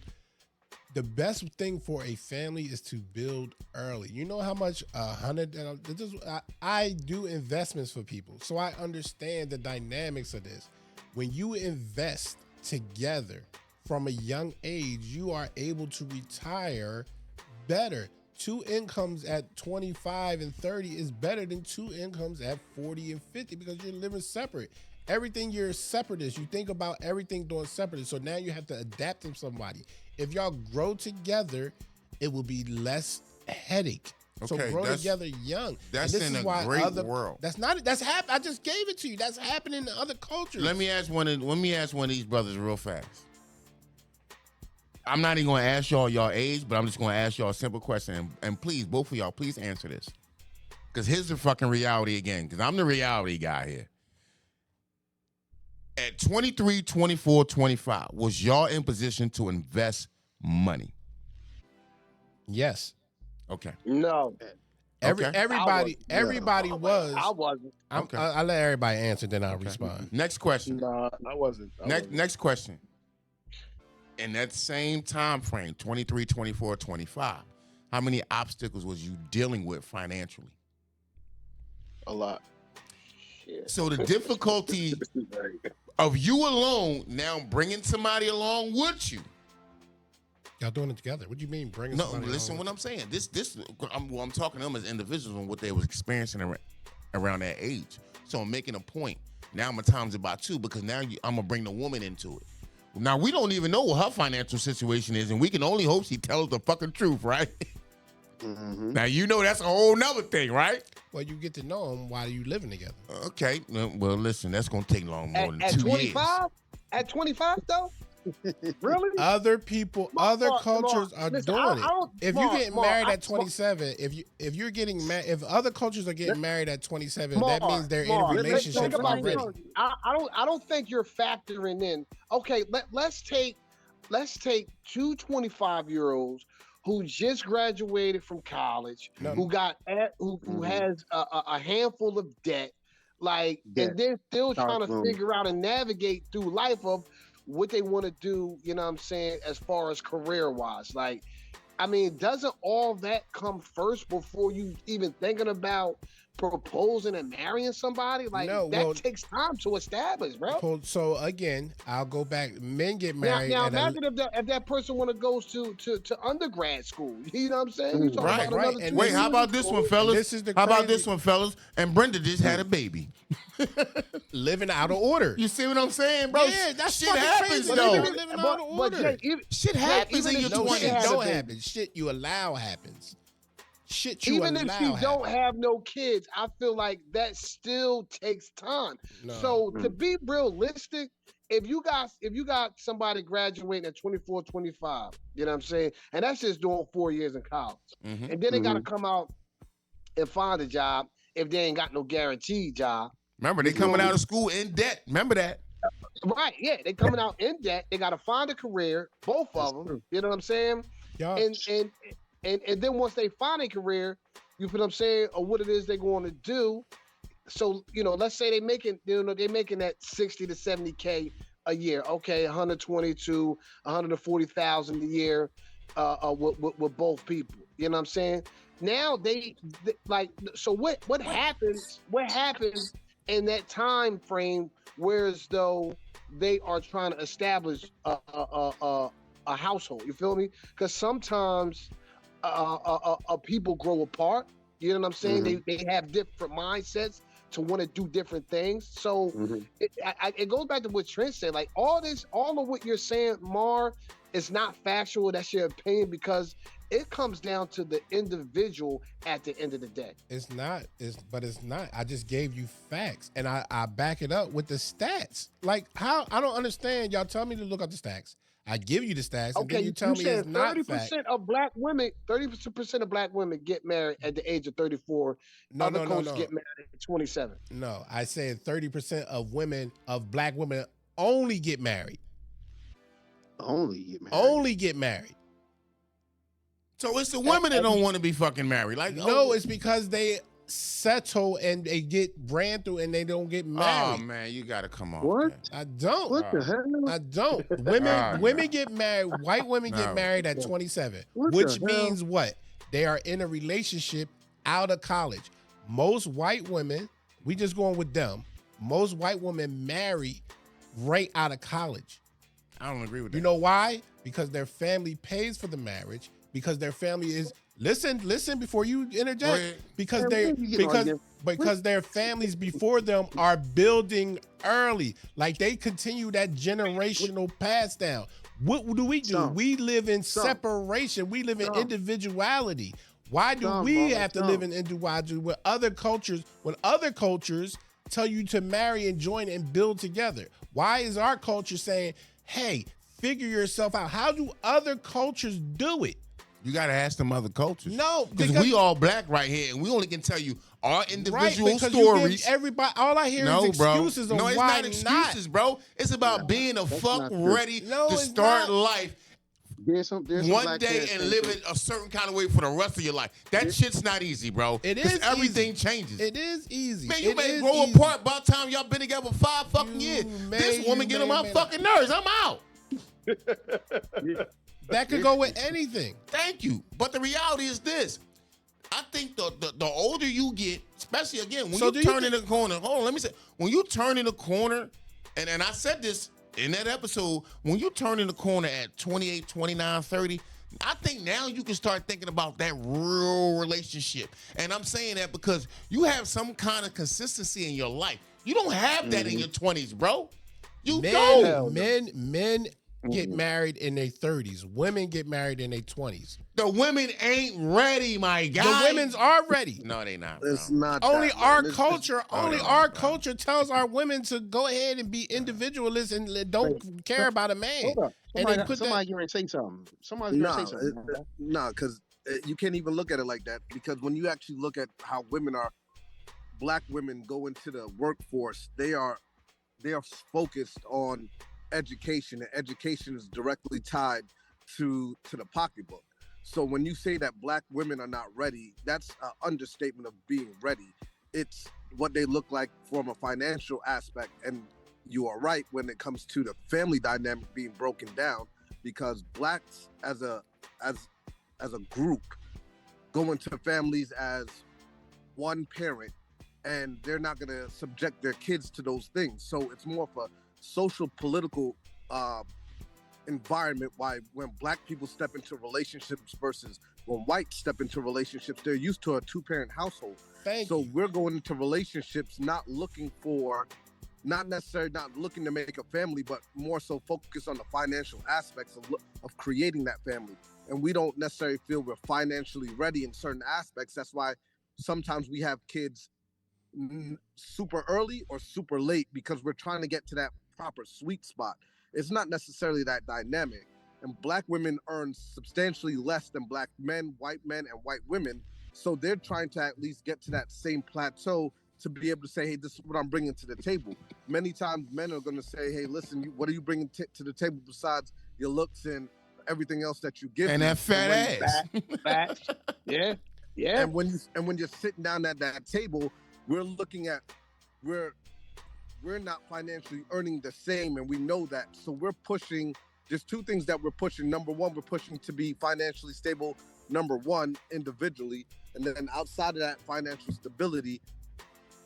the best thing for a family is to build early. You know how much I do investments for people, so I understand the dynamics of this. When you invest together from a young age, you are able to retire better. 2 incomes at 25 and 30 is better than 2 incomes at 40 and 50 because you're living separate. Everything you're separatist. You think about everything doing separatist. So now you have to adapt to somebody. If y'all grow together, it will be less headache. So Okay, grow that's- together young. that's And this in is a why great world. That's not. I just gave it to you. That's happening in other cultures. Let me ask one of these brothers real fast. I'm not even going to ask y'all age, but I'm just going to ask y'all a simple question. And please, both of y'all, please answer this. Because here's the fucking reality again, because I'm the reality guy here. At 23, 24, 25, was y'all in position to invest money? Yes. Okay. No, Everybody I was. wasn't. Okay. I'll let everybody answer, then I'll Okay. respond. Next question. Nah, I wasn't. Next question. In that same time frame, 23, 24, 25, how many obstacles was you dealing with financially? A lot. Shit. So the difficulty of you alone now bringing somebody along with you. Y'all doing it together. What do you mean bringing No, somebody listen along? what I'm saying. I'm talking to them as individuals on what they was experiencing around that age. So I'm making a point. Now my time's about 2 because now I'm gonna bring the woman into it. Now we don't even know what her financial situation is, and we can only hope she tells the fucking truth, right? Mm-hmm. Now you know that's a whole nother thing, right? Well, you get to know them while you living together. Okay. Well, listen, that's gonna take more than At 2 25? years. At 25 though? Really? Other people, other cultures are listen, doing it. If you get married at Mark, 27, if you're getting married, if other cultures are getting married at 27, that Mark, means they're in Mark, a let's relationship think about already. this. I don't think you're factoring in. Okay, let's take two 25-year-olds who just graduated from college, who has a handful of debt, like, and they're still trying to figure out and navigate through life of what they want to do, you know what I'm saying, as far as career-wise. Like, I mean, doesn't all that come first before you even thinking about proposing and marrying somebody? Like, that takes time to establish, bro. So again, I'll go back. Men get married. Now imagine if that person want to go to undergrad school. You know what I'm saying? You talking about Right. another And 2 wait, how years? about this one, fellas? This is the How about crazy- this one, fellas? And Brenda just had a baby. Living out of order. You see what I'm saying, bro? Yeah, that's shit fucking happens, crazy. though. Living out of order. Shit happens in your No, shit 20s. don't happen. Shit you allow happens. Shit you Even allow if you don't happens. have no kids, I feel like that still takes time. No. So to be realistic, if you got somebody graduating at 24, 25, you know what I'm saying? And that's just doing 4 years in college. Mhm. And then they got to come out and find a job if they ain't got no guaranteed job. Remember, they coming out of school in debt. Remember that. Right, yeah. They coming out in debt. They got to find a career, both of them. You know what I'm saying? Y'all- And then once they find a career, you feel what I'm saying, or what it is they're going to do. So, you know, let's say they're making that 60 to 70K a year. Okay, 120 to 140,000 a year with both people. You know what I'm saying? Now they like, so what happens in that time frame, whereas though they are trying to establish a household? You feel me? Because sometimes people grow apart. You know what I'm saying? They have different mindsets to want to do different things. So it goes back to what Trent said. Like all of what you're saying, Mar, is not factual. That's your opinion, because it comes down to the individual at the end of the day. It's not. It's not. I just gave you facts, and I back it up with the stats. Like how? I don't understand. Y'all tell me to look up the stats. I give you the stats, and then you tell me it's not fact. 30% of black women, 30% of black women get married at the age of 34. No. Get married at 27. No, I said 30% of black women only get married. Only get married. So it's the women that don't want to be fucking married. Like, no, it's because they settle and they get ran through and they don't get married. Oh man, you gotta come on. What? Man. I don't. What the hell? I don't. Women get married. White women get married at 27, which means what? They are in a relationship out of college. Most white women, we just going with them. Most white women marry right out of college. I don't agree with that. You know why? Because their family pays for the marriage. Because their family is listen before you interject. Because their families before them are building early. Like they continue that generational pass down. What do? We live in separation. We live in individuality. Why do we have to live in individuality when other cultures tell you to marry and join and build together? Why is our culture saying, hey, figure yourself out? How do other cultures do it? You gotta ask them other cultures. No, because we all black right here, and we only can tell you our individual because stories. Everybody, all I hear is excuses on why it's not excuses, bro. It's about being a fuck ready to start life there's one day and living a certain kind of way for the rest of your life. That shit's not easy, bro. It is. Everything changes. It is easy. Man, you may grow apart by the time y'all been together for 5 fucking years. This woman get on my fucking nerves. I'm out. That could go with anything. Thank you. But the reality is this. I think the older you get, especially again, when you turn in the corner, hold on, let me say, when you turn in the corner, and I said this in that episode, when you turn in the corner at 28, 29, 30, I think now you can start thinking about that real relationship. And I'm saying that because you have some kind of consistency in your life. You don't have that in your 20s, bro. You don't. Men get married in their 30s. Women get married in their 20s. The women ain't ready, my guy. The women's are ready. No, they not. It's bro. not Only that, man. our It's- culture, only no, our no. culture tells our women to go ahead and be individualists and don't care about a man. Hold up. And they put Somebody getting ready to say something. Somebody's No, going to say something. bro. no, because you can't even look at it like that. Because when you actually look at how black women go into the workforce, they are focused on education, and education is directly tied to the pocketbook. So when you say that black women are not ready, that's an understatement of being ready. It's what they look like from a financial aspect, and you are right when it comes to the family dynamic being broken down, because blacks as a group go into families as one parent, and they're not going to subject their kids to those things. So it's more of a social political environment. Why when black people step into relationships versus when whites step into relationships, they're used to a two-parent household. So we're going into relationships not necessarily not looking to make a family, but more so focus on the financial aspects of creating that family. And we don't necessarily feel we're financially ready in certain aspects. That's why sometimes we have kids super early or super late, because we're trying to get to that proper sweet spot. It's not necessarily that dynamic. And black women earn substantially less than black men, and white women. So they're trying to at least get to that same plateau to be able to say, hey, this is what I'm bringing to the table. Many times men are going to say, hey, listen, what are you bringing to the table besides your looks and everything else that you give And me? that fat ass. Facts. Yeah. Yeah. And when you're sitting down at that table, we're looking at we're not financially earning the same, and we know that. So we're pushing. There's two things that we're pushing. Number one, we're pushing to be financially stable. Number one, individually, and then outside of that financial stability,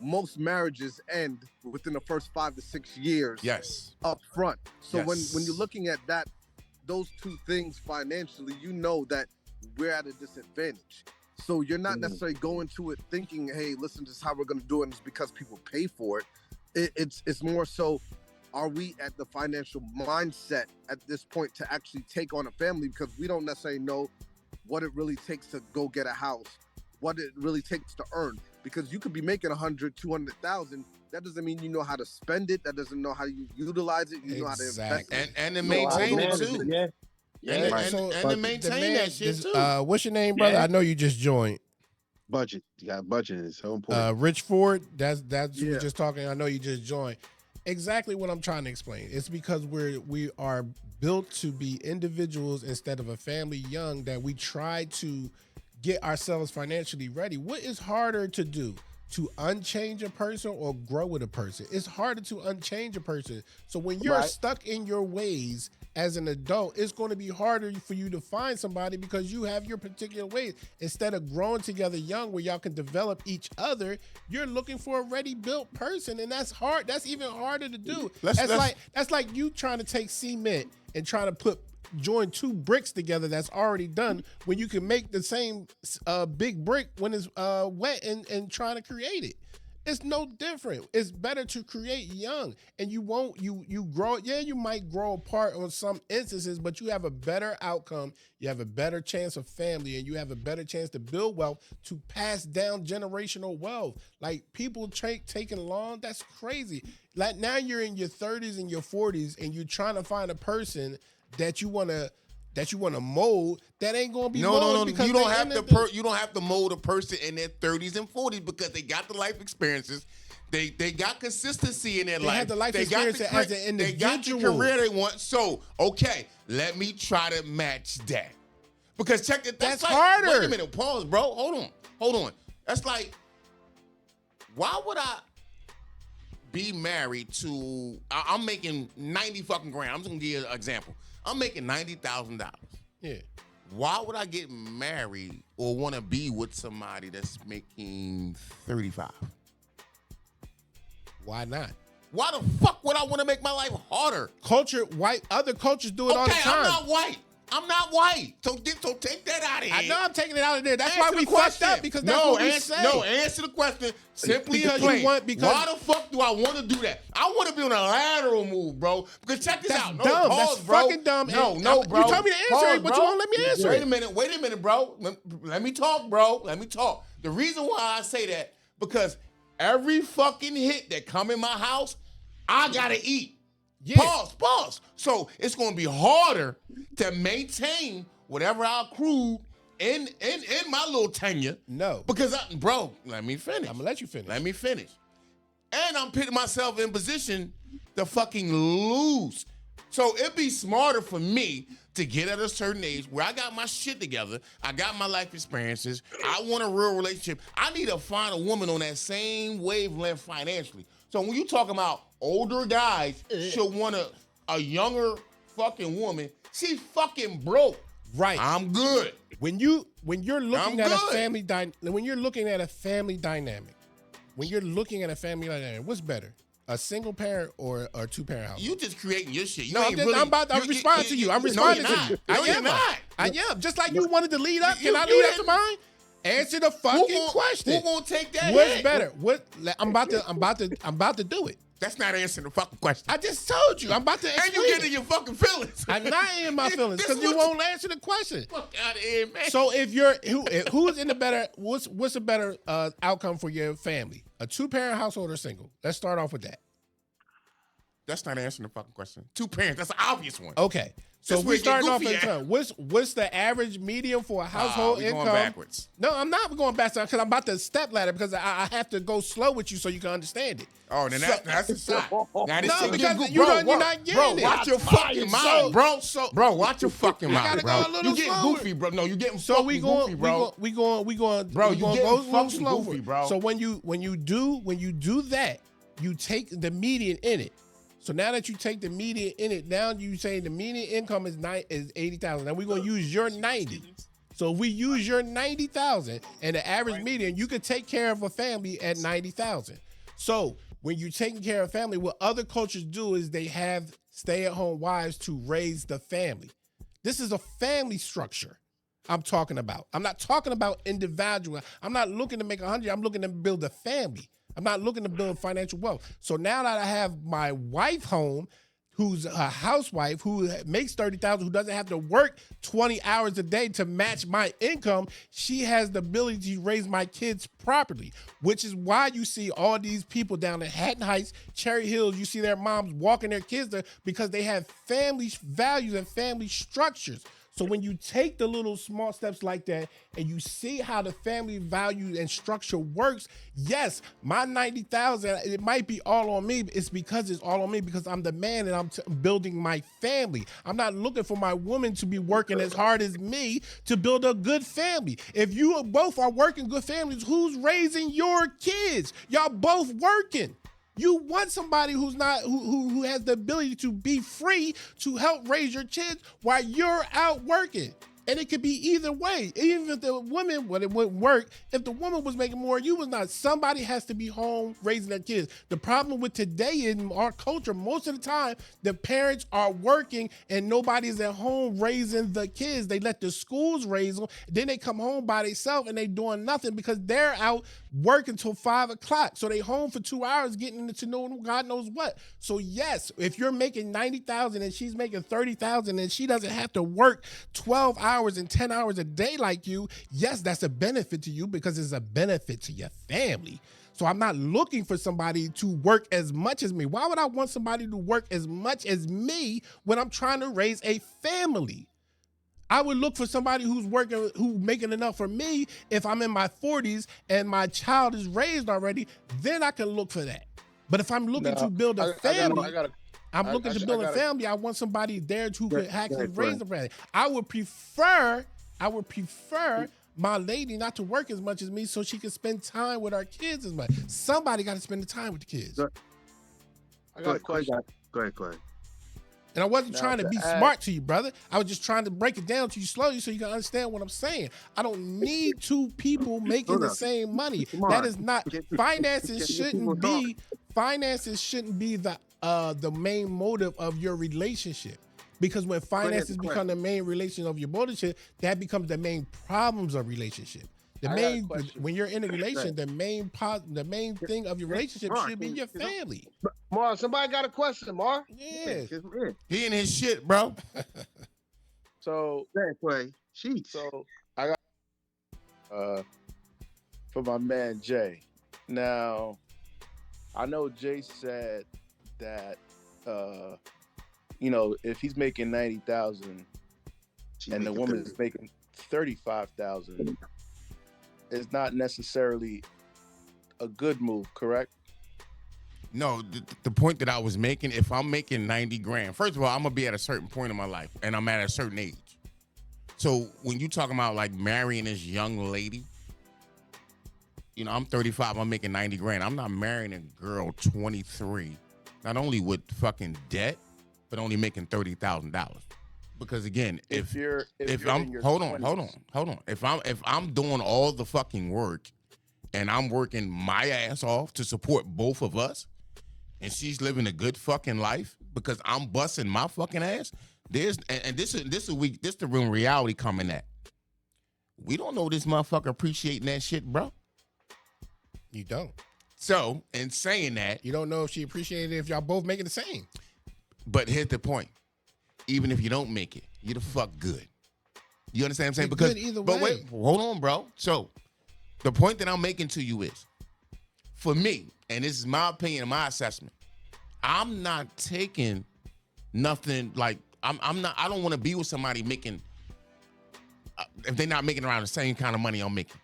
most marriages end within the first 5 to 6 years. Yes. Up front. So Yes. when you're looking at that, those two things financially, you know that we're at a disadvantage. So you're not necessarily going to it thinking, hey, listen, this is how we're going to do it, and it's because people pay for it. It's more so, are we at the financial mindset at this point to actually take on a family? Because we don't necessarily know what it really takes to go get a house, what it really takes to earn. Because you could be making 100, 200,000. That doesn't mean you know how to spend it. That doesn't know how you utilize it. You know how to invest it. And to maintain it too. Yeah. And, Right. and to maintain that shit too. What's your name, brother? Yeah. I know you just joined. Budget. You got budgeting. It's so important. Rich Ford, that's who we're Yeah. just talking. I know you just joined. Exactly what I'm trying to explain. It's because we are built to be individuals instead of a family young, that we try to get ourselves financially ready. What is harder to do? To unchange a person or grow with a person? It's harder to unchange a person. So when you're stuck in your ways as an adult, it's going to be harder for you to find somebody because you have your particular ways. Instead of growing together young where y'all can develop each other, you're looking for a ready built person, and that's hard. That's even harder to do. That's like you trying to take cement and trying to join two bricks together that's already done, when you can make the same big brick when it's wet and trying to create it. It's no different. It's better to create young, and you grow. Yeah, you might grow apart on some instances, but you have a better outcome. You have a better chance of family, and you have a better chance to build wealth, to pass down generational wealth. Like people taking long, that's crazy. Like now you're in your 30s and your 40s, and you're trying to find a person that you wanna mold, that ain't gonna be molded. Because You don't have to mold a person in their 30s and 40s because they got the life experiences. They got consistency in their life. They have the life experience as an individual. They got the career they want. So, okay, let me try to match that. Because check it, that's like, harder. Wait a minute, pause, bro. Hold on. That's like, why would I be married to? I'm making 90 fucking grand. I'm just gonna give you an example. I'm making $90,000. Yeah. Why would I get married or want to be with somebody that's making 35? Why not? Why the fuck would I want to make my life harder? Other cultures do it all the time. I'm not white. I'm not white. So take that out of here. I know I'm taking it out of there. That's Answer why we the fucked question. up, because that's what we say. No, answer the question simply Because and you plain. want- because- Why the fuck do I want to do that? I want to be on a lateral move, bro. Because check this That's out. No, dumb. pause, That's bro. fucking dumb. No, And no, bro. you told me to answer Pause, it, but you bro. won't let me answer it. Wait a minute, bro. Let me talk, bro. Let me talk. The reason why I say that, because every fucking hit that come in my house, I gotta eat. Yeah. Pause. So it's gonna be harder to maintain whatever I accrued in my little tenure. No. Because bro, let me finish. I'm gonna let you finish. Let me finish. And I'm putting myself in position to fucking lose. So it'd be smarter for me to get at a certain age where I got my shit together, I got my life experiences, I want a real relationship. I need to find a woman on that same wavelength financially. So when you talking about older guys should want a younger fucking woman, she's fucking broke. Right. I'm good. When you're looking I'm at good. a family when you're looking at a family dynamic, what's better? A single parent or a two-parent household? You just creating your shit. You No, ain't really, I'm responding to you. I'm responding no, to you're you. not. No, you're not. I am. Just like you wanted to lead up. You- Can I you lead up to didn't- mine? Answer the fucking question. Who gonna take that? What's hit? better? I'm about to do it. That's not answering the fucking question. I just told you. I'm about to And explain. you get in your fucking feelings. I'm not in my feelings This because is you what won't answer the question. Fuck out of here, man. So if who's in the better, what's a better outcome for your family? A two-parent household or single? Let's start off with that. That's not answering the fucking question. Two parents. That's an obvious one. Okay. So That's we where it get starting off goofy in at. turn. What's the average median for a household we income? going backwards. No, I'm not going backwards because I'm about to step ladder because I have to go slow with you so you can understand it. Oh, then that's a shot. Now this No, shit because get you're bro, not getting bro, it. watch your fucking mind, bro. Bro, watch your fucking mind, gotta bro. go a little You getting slower. goofy, bro. No, you getting So fucking we goofy, bro. we going Bro, we you gonna getting go a little fucking slower. goofy, bro. So when you do that, you take the median in it. So now that you take the median in it, now you say the median income is 80,000. Now we're gonna use your 90. So if we use your 90,000 and the average median, you could take care of a family at 90,000. So when you're taking care of a family, what other cultures do is they have stay-at-home wives to raise the family. This is a family structure I'm talking about. I'm not talking about individual. I'm not looking to make 100. I'm looking to build a family. I'm not looking to build financial wealth. So now that I have my wife home, who's a housewife, who makes 30,000, who doesn't have to work 20 hours a day to match my income, she has the ability to raise my kids properly, which is why you see all these people down in Hatton Heights, Cherry Hills, you see their moms walking their kids there because they have family values and family structures. So when you take the little small steps like that and you see how the family value and structure works, yes, my 90,000, it might be all on me. It's all on me because I'm the man and I'm building my family. I'm not looking for my woman to be working as hard as me to build a good family. If you both are working good families, who's raising your kids? Y'all both working. You want somebody who's not who has the ability to be free to help raise your kids while you're out working. And it could be either way. Even if the woman, well, it wouldn't work. If the woman was making more, you was not. Somebody has to be home raising their kids. The problem with today in our culture, most of the time, the parents are working and nobody's at home raising the kids. They let the schools raise them. Then they come home by themselves and they doing nothing because they're out working till 5 o'clock. So they home for 2 hours getting into know God knows what. So yes, if you're making 90,000 and she's making 30,000 and she doesn't have to work 12 hours and 10 hours a day like you, yes, that's a benefit to you because it's a benefit to your family. So I'm not looking for somebody to work as much as me. Why would I want somebody to work as much as me when I'm trying to raise a family? I would look for somebody who's making enough for me if I'm in my 40s and my child is raised already, then I can look for that. But if I'm looking to build a family, I want somebody there who could actually raise the family. I would prefer my lady not to work as much as me so she can spend time with our kids as much. Somebody got to spend the time with the kids. I got a question. Go ahead. And I wasn't trying to be smart to you, brother. I was just trying to break it down to you slowly so you can understand what I'm saying. I don't need two people making the same money. That is not finances shouldn't be the main motive of your relationship. Because when finances question. become the main relation of your relationship, that becomes the main problems of relationship. The I got a main question. when you're in a relation, the main thing of your relationship Mark, should be your family. Mar, somebody got a question, Mar? Yeah. He in his shit, bro. So Play. Sheets. so I got for my man Jay. Now, I know Jay said that if he's making 90,000 and the woman is making 35,000, it's not necessarily a good move, correct? No, the point that I was making, if I'm making 90 grand, first of all, I'm gonna be at a certain point in my life and I'm at a certain age. So when you talking about like marrying this young lady, I'm 35, I'm making 90 grand. I'm not marrying a girl 23, not only with fucking debt, but only making $30,000. Because again, if I'm in your hold 20s. on. If I'm doing all the fucking work and I'm working my ass off to support both of us, and she's living a good fucking life because I'm busting my fucking ass, this the real reality coming at. We don't know this motherfucker appreciating that shit, bro. You don't. So, in saying that, You don't know if she appreciated it if y'all both making the same. but here's the point. Even if you don't make it, you're the fuck good. You understand what I'm saying? You're Because good either but way. wait, hold on, bro. So, the point that I'm making to you is, for me, and this is my opinion and my assessment, I'm not taking nothing like I'm not. I don't want to be with somebody making if they're not making around the same kind of money I'm making.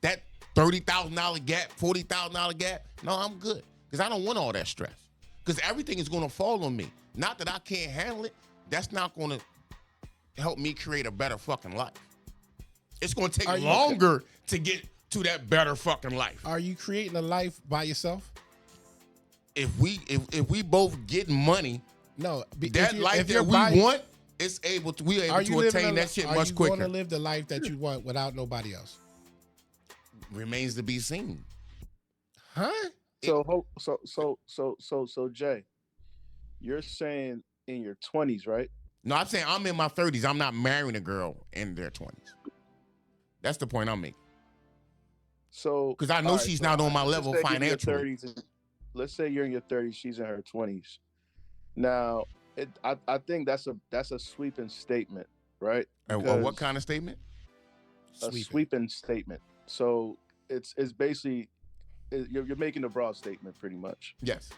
That $30,000 gap, $40,000 gap. No, I'm good because I don't want all that stress. Because everything is going to fall on me. Not that I can't handle it. That's not going to help me create a better fucking life. It's going to take longer to get to that better fucking life. Are you creating a life by yourself? If we both get money, No. that life that we want, it's we able to attain that shit much Are you quicker. going to live the life that you want without nobody else? Remains to be seen. Huh? So Jay, you're saying in your 20s, right? No, I'm saying I'm in my 30s. I'm not marrying a girl in their 20s. That's the point I'm making. So Because I know she's not on my level let's say you're in your financially. 30s, let's say you're in your 30s, she's in her 20s. Now, I think that's a sweeping statement, right? And what Because kind of statement? a sweeping statement. So it's basically you're making a broad statement, pretty much, Yes.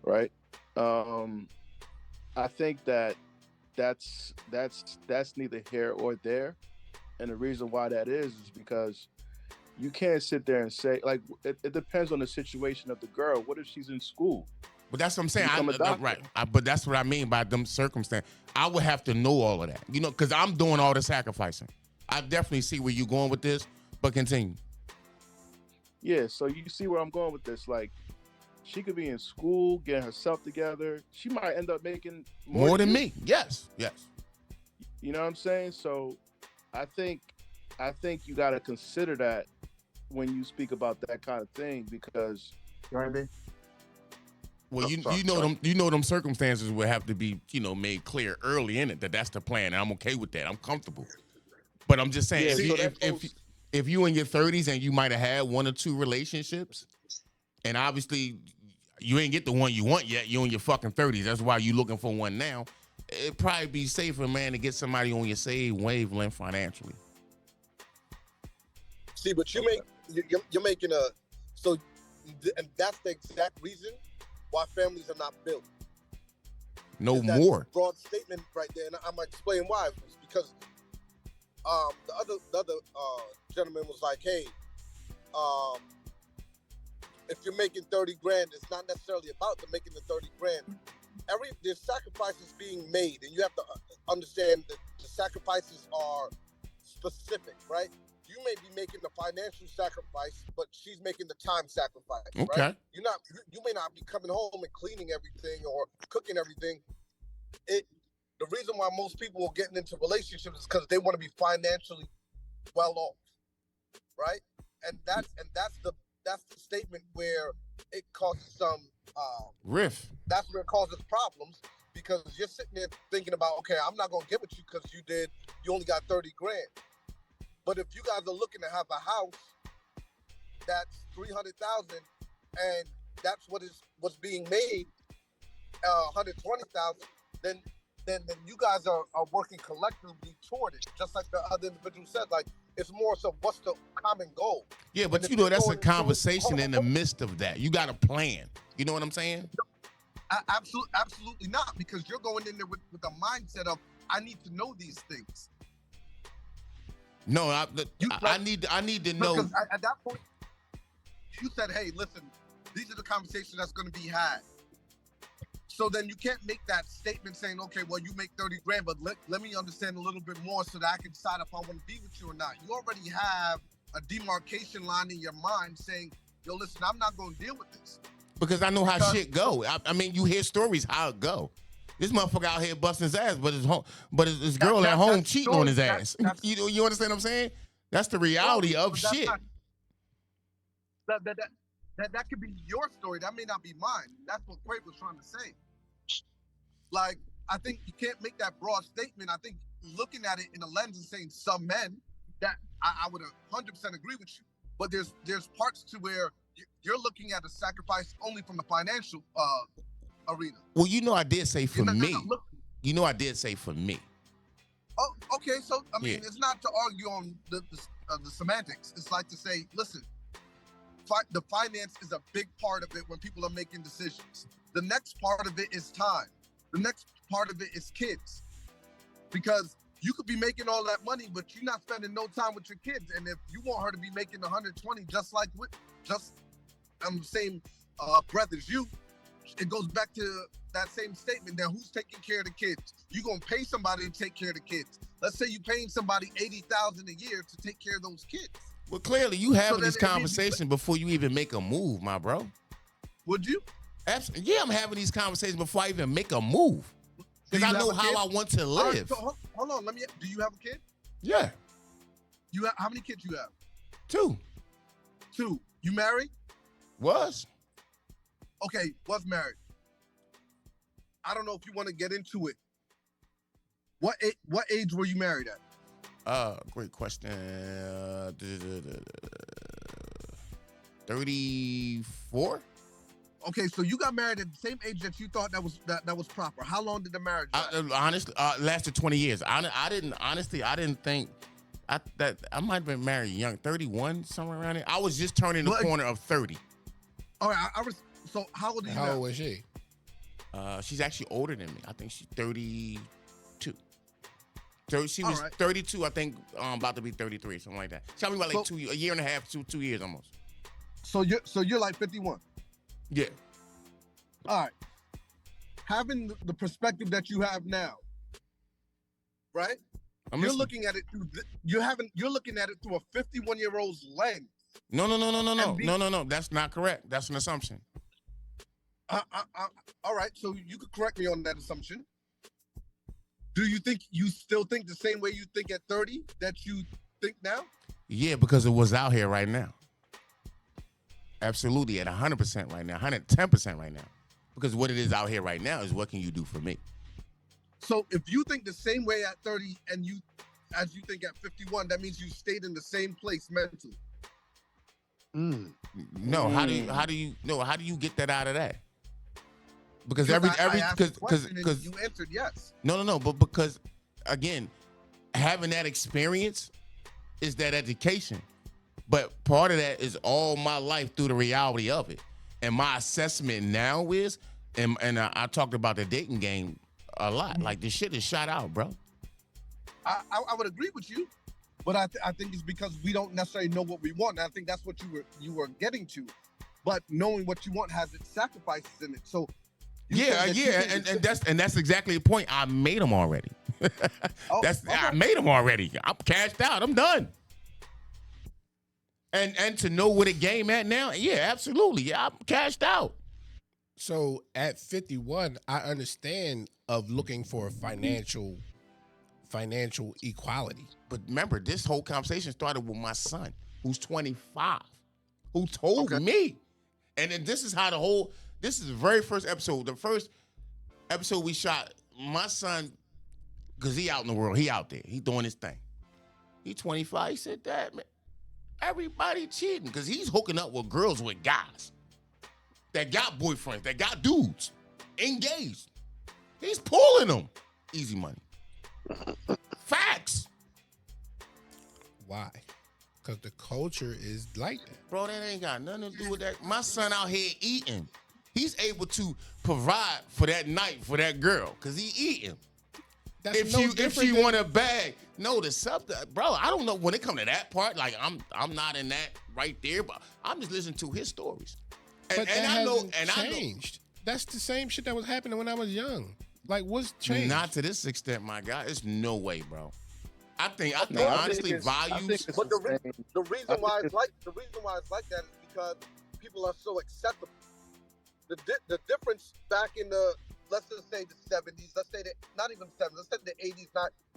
right? I think that's neither here or there, and the reason why that is because you can't sit there and say like it depends on the situation of the girl. What if she's in school? But that's what I'm saying. Become a doctor. Right. But that's what I mean by them circumstances. I would have to know all of that, because I'm doing all the sacrificing. I definitely see where you're going with this, but continue. Yeah, so you see where I'm going with this. Like, she could be in school, getting herself together. She might end up making More than you. me. Yes. You know what I'm saying? So I think you got to consider that when you speak about that kind of thing because Well, sorry. you know them circumstances would have to be, made clear early in it that that's the plan, and I'm okay with that. I'm comfortable. But I'm just saying, Yeah, if you in your 30s and you might have had one or two relationships, and obviously you ain't get the one you want yet, you're in your fucking 30s. That's why you looking for one now. It'd probably be safer, man, to get somebody on your same wavelength financially. See, but you're making and that's the exact reason why families are not built. No Is that more. broad statement right there, and I'm gonna explain why. It's because the other gentleman was like, hey, if you're making 30 grand, it's not necessarily about the making the 30 grand. There's sacrifices being made, and you have to understand that the sacrifices are specific, right? You may be making the financial sacrifice, but she's making the time sacrifice. Okay. Right? You may not be coming home and cleaning everything or cooking everything. The reason why most people are getting into relationships is because they want to be financially well off, right? And that's the statement where it causes some Riff. That's where it causes problems because you're sitting there thinking about, okay, I'm not gonna get with you because you only got 30 grand. But if you guys are looking to have a house that's 300,000 and that's what's being made, 120,000, then you guys are working collectively toward it. Just like the other individual said, like it's more so what's the common goal. Yeah, but And you if know you're that's a going- conversation in the midst of that. You got a plan. You know what I'm saying? Absolutely not, because you're going in there with the mindset of I need to know these things. No, I need to know. Because at that point, you said, "Hey, listen, these are the conversations that's going to be had." So then you can't make that statement saying, "Okay, well, you make 30 grand, but let me understand a little bit more so that I can decide if I want to be with you or not." You already have a demarcation line in your mind saying, "Yo, listen, I'm not going to deal with this." Because I know how shit go. I mean, you hear stories how it go. This motherfucker out here busting his ass, but his girl at home cheating on his ass. You understand what I'm saying? That's the reality of shit. That could be your story. That may not be mine. That's what Quay was trying to say. Like, I think you can't make that broad statement. I think looking at it in a lens and saying some men, that I would 100% agree with you. But there's parts to where you're looking at a sacrifice only from the financial arena. Well, you know I did say for me. You know I did say for me. Oh, okay. So I mean, Yeah. it's not to argue on the semantics. It's like to say, listen, the finance is a big part of it when people are making decisions. The next part of it is time. The next part of it is kids, because you could be making all that money, but you're not spending no time with your kids. And if you want her to be making 120, just the same breath as you, it goes back to that same statement. Now, who's taking care of the kids? You're gonna pay somebody to take care of the kids. Let's say you're paying somebody $80,000 a year to take care of those kids. Well, clearly you having then this it means conversation before you even make a move, my bro. Would you? Absolutely. Yeah, I'm having these conversations before I even make a move. Because I know how I want to All right, live. so hold on. Do you have a kid? Yeah. How many kids you have? 2. 2. You married? Was. Okay, was married. I don't know if you want to get into it. What age were you married at? Great question. 34? Okay, so you got married at the same age that you thought that was proper. How long did the marriage last? Honestly, lasted 20 years. I didn't think that I might have been married young, 31, somewhere around there. I was just turning the corner of 30. All right, so how old are you now? How old was she? She's actually older than me. I think she's 32. So she was right. 32, I think, about to be 33, something like that. Tell me about like a year and a half, 2 years almost. So you're like 51. Yeah. All right. Having the perspective that you have now, right? You're looking at it through you're looking at it through a 51-year-old's lens. No. That's not correct. That's an assumption. All right. So you could correct me on that assumption. Do you still think the same way you think at 30 that you think now? Yeah, because it was out here right now. Absolutely, at 100% right now, 110% right now. Because what it is out here right now is what can you do for me? So if you think the same way at 30 as you think at 51, that means you stayed in the same place mentally. No, how do you get that out of that? Because I because you answered yes. No, but because again, having that experience is that education. But part of that is all my life through the reality of it. And my assessment now is, and I talked about the dating game a lot. Like, this shit is shot out, bro. I would agree with you, but I think it's because we don't necessarily know what we want. And I think that's what you were getting to. But knowing what you want has its sacrifices in it. So and that's exactly the point. I made them already. I made them already. I'm cashed out. I'm done. And to know where the game at now, yeah, absolutely. Yeah, I'm cashed out. So at 51, I understand of looking for financial equality. But remember, this whole conversation started with my son, who's 25, who told me. And then this is the very first episode. The first episode we shot my son, because he out in the world, he out there, he doing his thing. He 25. He said, Dad, man, everybody cheating because he's hooking up with girls with guys that got boyfriends, that got dudes engaged. He's pulling them. Easy money. Facts. Why? Because the culture is like that. Bro, that ain't got nothing to do with that. My son out here eating. He's able to provide for that night for that girl because he eating. That's If she want a bag, no, the something, bro. I don't know when it come to that part. Like I'm not in that right there, but I'm just listening to his stories. But that hasn't changed. That's the same shit that was happening when I was young. Like, what's changed? Not to this extent, my guy. There's no way, bro. I think honestly, values. But the reason why it's like that is because people are so acceptable. The difference back in the, let's just say the 70s, let's say that not even the 70s, let's say the 80s,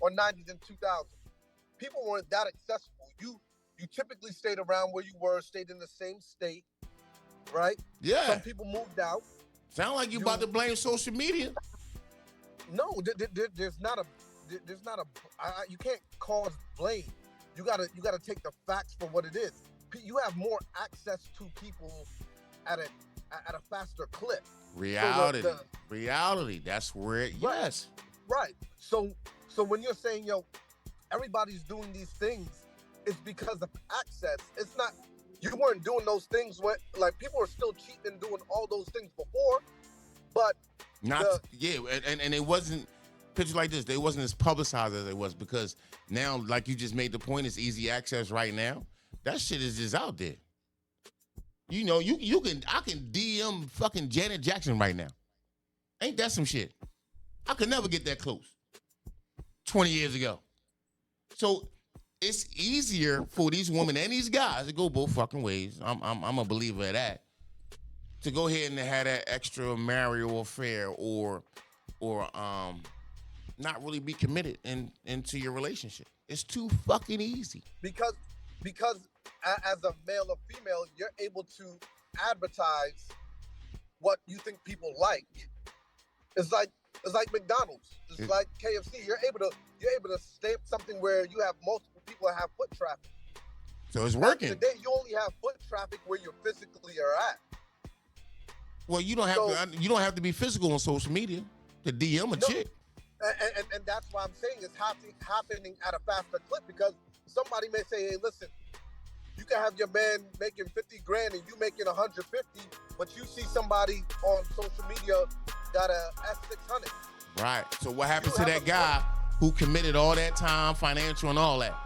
or 90s and 2000s. People weren't that accessible. You typically stayed around where you were, stayed in the same state, right? Yeah. Some people moved out. Sound like you about to blame social media. No, there's not a you can't cause blame. You gotta take the facts for what it is. You have more access to people at a faster clip. Reality. That's where it. Yes. Right. So when you're saying, yo, everybody's doing these things, it's because of access. It's not. You weren't doing those things when, like, people were still cheating and doing all those things before, but and it wasn't pictures like this. They wasn't as publicized as it was because now, like you just made the point, it's easy access right now. That shit is just out there. You know, I can DM fucking Janet Jackson right now. Ain't that some shit? I could never get that close 20 years ago. So it's easier for these women and these guys to go both fucking ways. I'm a believer of that. To go ahead and have that extramarital affair or not really be committed into your relationship. It's too fucking easy. Because as a male or female, you're able to advertise what you think people like. It's like McDonald's. It's like KFC. You're able to stamp something where you have multiple people that have foot traffic. So it's working. Today you only have foot traffic where you physically are at. Well, you don't have to be physical on social media to DM a chick. And that's why I'm saying it's happening at a faster clip, because somebody may say, hey, listen, you can have your man making 50 grand and you making 150, but you see somebody on social media got a S600. Right. So what happens to that guy who committed all that time, financial and all that?